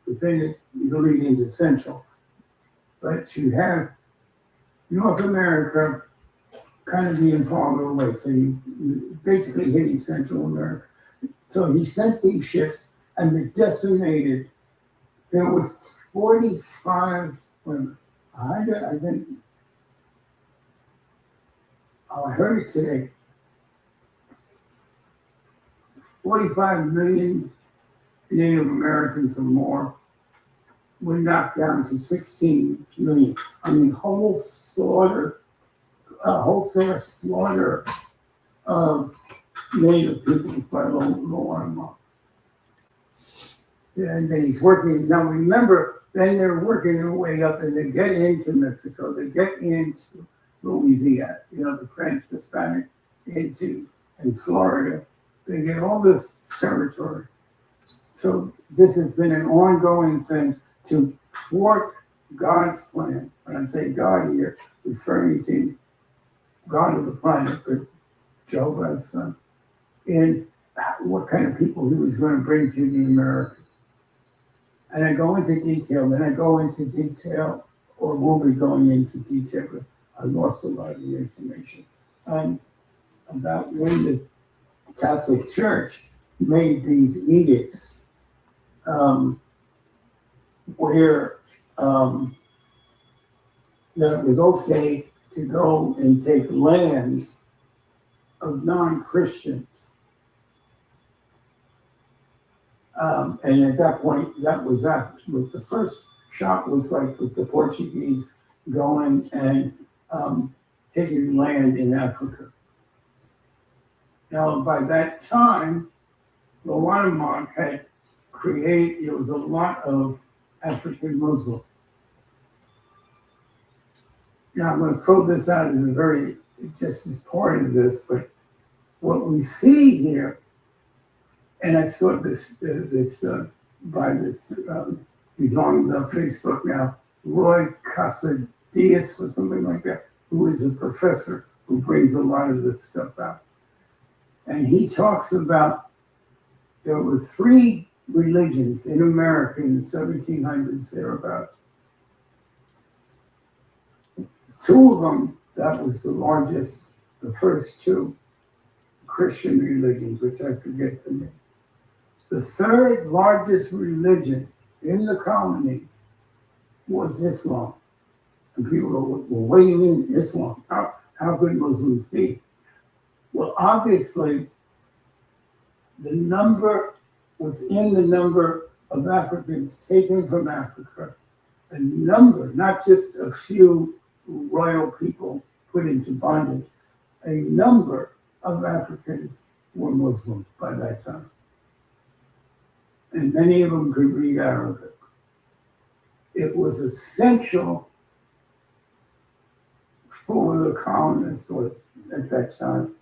the thing that you lead into Central. But you have North America kind of being farther away, so you basically hitting Central America. So he sent these ships, and they decimated. There were 45 women. I heard it today. 45 million Native Americans or more were knocked down to 16 million. I mean, wholesale slaughter of Native people by Low. And then he's working. Now remember, then they're working their way up, and they get into Mexico. They get into Louisiana. You know, the French, the Spanish, and Florida. They get all this territory. So this has been an ongoing thing to thwart God's plan. When I say God here, referring to God of the planet, but Jehovah's son, in what kind of people he was going to bring to the Americans. And I go into detail, or will be going into detail, but I lost a lot of the information, about when the Catholic Church made these edicts, where that it was okay to go and take lands of non-Christians. And at that point, that was with the first shot was like with the Portuguese going and taking land in Africa. Now, by that time, the Watermark had created, there was a lot of African Muslim. Now, I'm going to throw this out as just as part of this, but what we see here, and I saw this he's on the Facebook now, Roy Casadias or something like that, who is a professor who brings a lot of this stuff out. And he talks about there were 3 religions in America in the 1700s, thereabouts. 2 of them, that was the largest, the first 2 Christian religions, which I forget the name. The 3rd largest religion in the colonies was Islam. And people go, well, what do you mean Islam? How could Muslims be? Well, obviously, within the number of Africans taken from Africa, a number, not just a few royal people put into bondage, a number of Africans were Muslim by that time. And many of them could read Arabic. It was essential for the colonists at that time,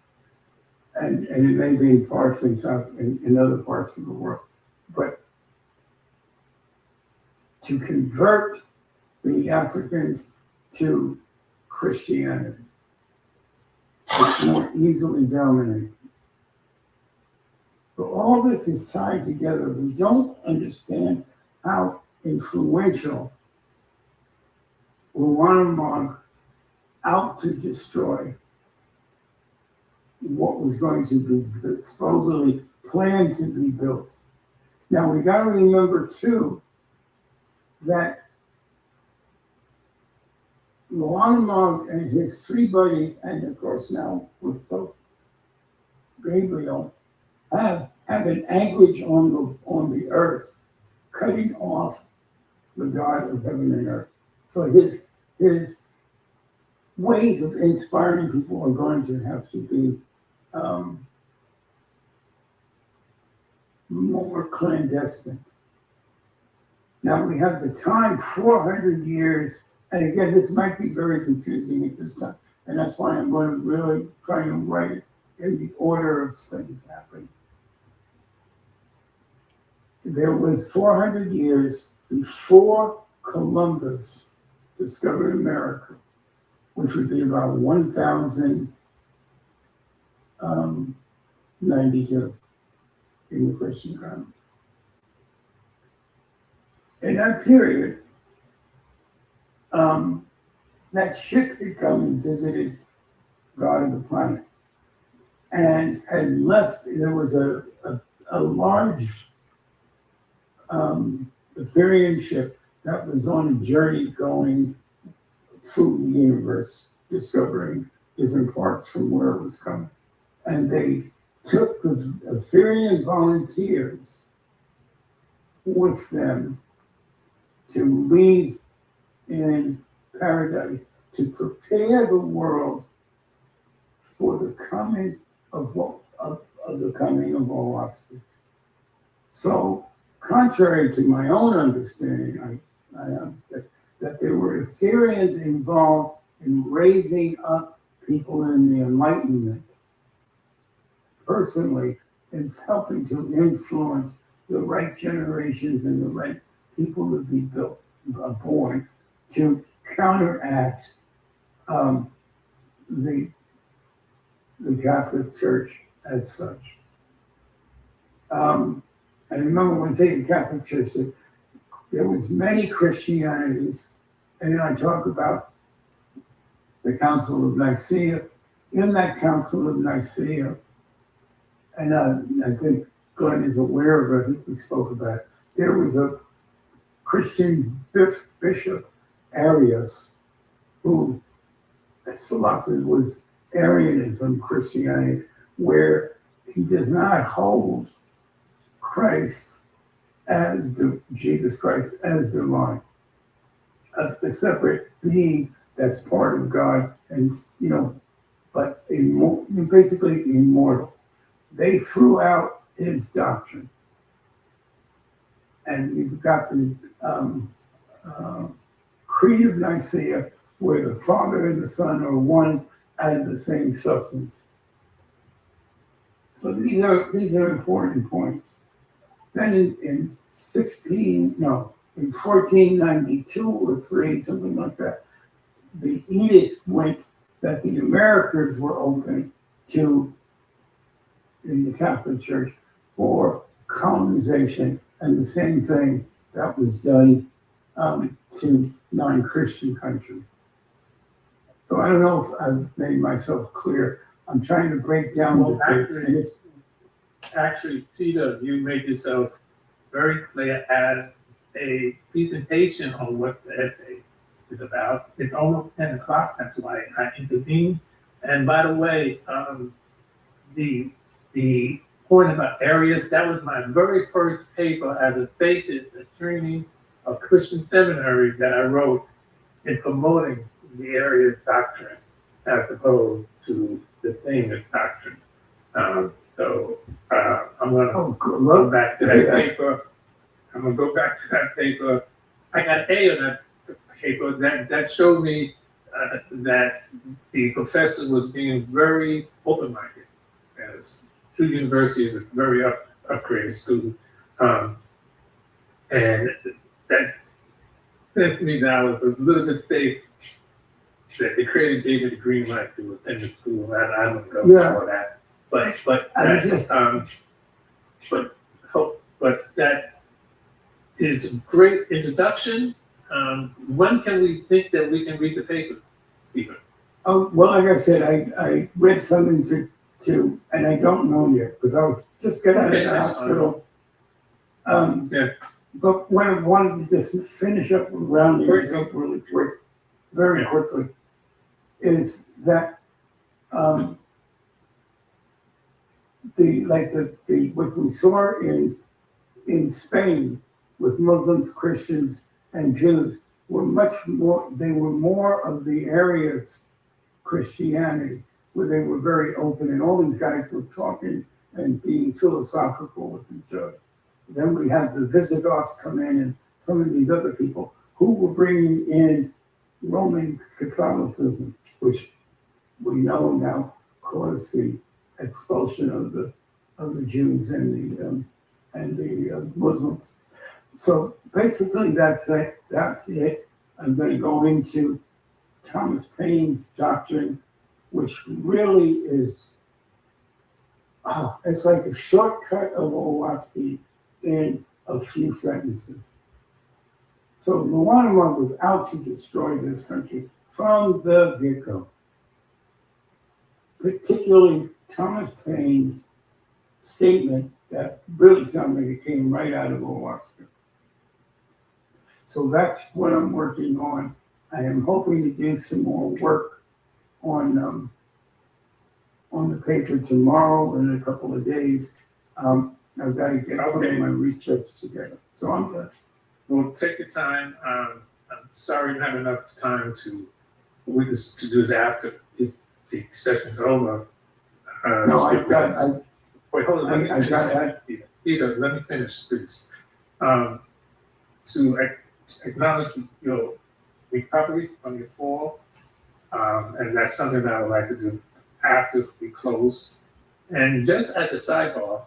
and it may be in parts in other parts of the world, but to convert the Africans to Christianity, it's more easily dominated. But all this is tied together. We don't understand how influential Rwanda out to destroy what was going to be supposedly planned to be built. Now we got to remember too that Rwanda and his 3 buddies, and of course now with Gabriel, have an anchorage on the earth, cutting off the God of heaven and earth. So his ways of inspiring people are going to have to be more clandestine. Now we have the time, 400 years, and again, this might be very confusing at this time, and that's why I'm going to really try to write it in the order of things happening. There was 400 years before Columbus discovered America, which would be about 1092 in the Christian calendar. In that period, that ship had come and visited God of the planet and had left. There was a large Ethereum ship that was on a journey going through the universe, discovering different parts from where it was coming. And they took the Ethereum volunteers with them to leave in paradise to prepare the world for the coming of the coming of OAHSPE. So, contrary to my own understanding, that there were Ethereans involved in raising up people in the Enlightenment, personally, in helping to influence the right generations and the right people to be born to counteract the Catholic Church as such. I remember when saying the Catholic Church said there was many Christianities, and then I talk about the Council of Nicaea. In that Council of Nicaea, and I think Glenn is aware of it, I think we spoke about it, there was a Christian bishop, Arius, who his philosophy was Arianism, Christianity, where he does not hold Christ as Jesus Christ as divine, as a separate being that's part of God, and but basically immortal. They threw out his doctrine, and you've got the Creed of Nicaea, where the Father and the Son are one out of the same substance. So these are important points. Then in 1492 or 3, something like that, the edict went that the Americas were open to, in the Catholic Church, for colonization, and the same thing that was done to non-Christian countries. So I don't know if I've made myself clear. I'm trying to break down Well, the bits. Actually, Peter, you made yourself very clear as a presentation on what the essay is about. It's almost 10 o'clock, that's why I intervened. And by the way, the point about Arius, that was my very first paper as a thesis attorney of Christian seminary that I wrote in promoting the Arius doctrine as opposed to the famous doctrine. So I'm going to go back to that paper. I'm going to go back to that paper. I got A on that paper. That showed me that the professor was being very open-minded. As True University is a very upgraded school. And that sent me down with a little bit safe that the creator gave me the green light to attend the school. I don't go for that. But that is a great introduction. When can we think that we can read the paper, Peter? Oh, well, like I said, I read something to, and I don't know yet, because I was just getting out of the hospital. But what I wanted to just finish up with rounding this up really quick, very quickly, is that what we saw in Spain with Muslims, Christians, and Jews were much more. They were more of the areas Christianity, where they were very open, and all these guys were talking and being philosophical with each other. Then we had the Visigoths come in, and some of these other people who were bringing in Roman Catholicism, which we know now caused the expulsion of the Jews and the Muslims. So basically, that's it. That's it. I'm going to go into Thomas Paine's doctrine, which really is, it's like a shortcut of OAHSPE in a few sentences. So Luanama was out to destroy this country from the get-go. Particularly Thomas Paine's statement that really sounded like it came right out of OAHSPE. So that's what I'm working on. I am hoping to do some more work on the paper tomorrow in a couple of days. I've got to get some of my research together. So I'm good. Well, take your time. I'm sorry you don't have enough time to do this after the session's over. No, Wait, hold on. I got Peter, let me finish, please. To acknowledge your recovery from your fall, and that's something that I would like to do after we close. And just as a sidebar,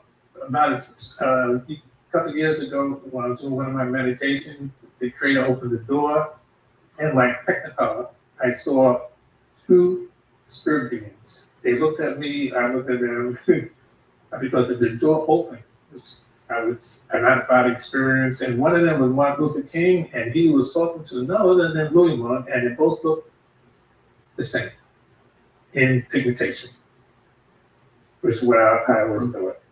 about a couple of years ago, when I was doing one of my meditations, the Creator opened the door, and like Technicolor, I saw two spirit beings. They looked at me, I looked at them, because the door opened. I was an out-of-body experience, and one of them was Martin Luther King, and he was talking to none other than Louis Monk, and they both looked the same in pigmentation, which is what I always do it.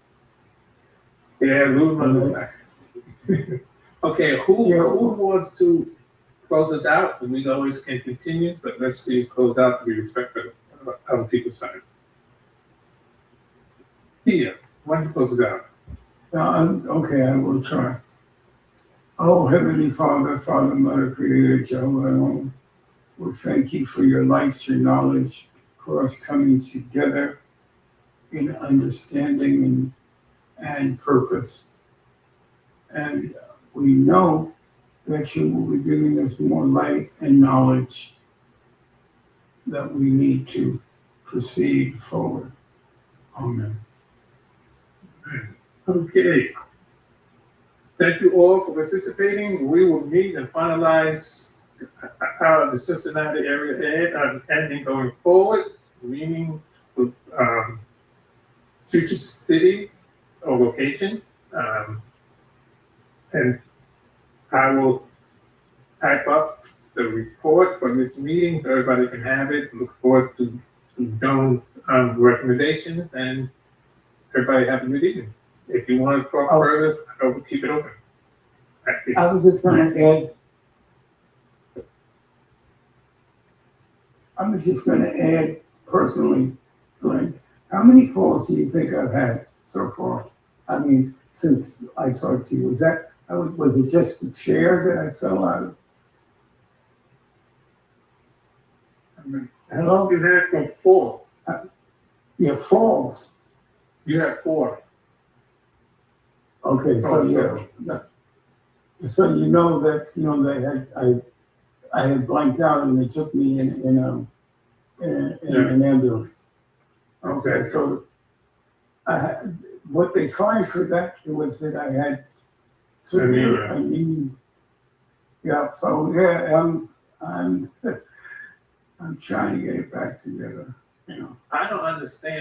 Yeah, Louis Monk. Okay, who wants to close us out? We always can continue, but let's please close out to be respectful of other people's time. Tia, why don't you close us out? Okay, I will try. Oh, Heavenly Father, Father, Mother, Creator, Jehovah, we thank you for your light, your knowledge, for us coming together in understanding and purpose. And we know that you will be giving us more light and knowledge that we need to proceed forward. Amen. Okay. Thank you all for participating. We will meet and finalize the Cincinnati area ending going forward, meaning with future city or location. And I will type up the report for this meeting so everybody can have it. Look forward to Joan's recommendations, and everybody have a good evening. If you want to talk further, I will keep it open. I was just going to add personally, Glenn, how many falls do you think I've had so far? I mean, since I talked to you, was it just the chair that I fell out of? Hello? You had from falls. Yeah, falls. You had 4. Okay, so so you know that I had blanked out and they took me in an ambulance. Okay, so what they find for that was that I had severe anemia. Yeah, so yeah, I'm trying to get it back together. You know. I don't understand.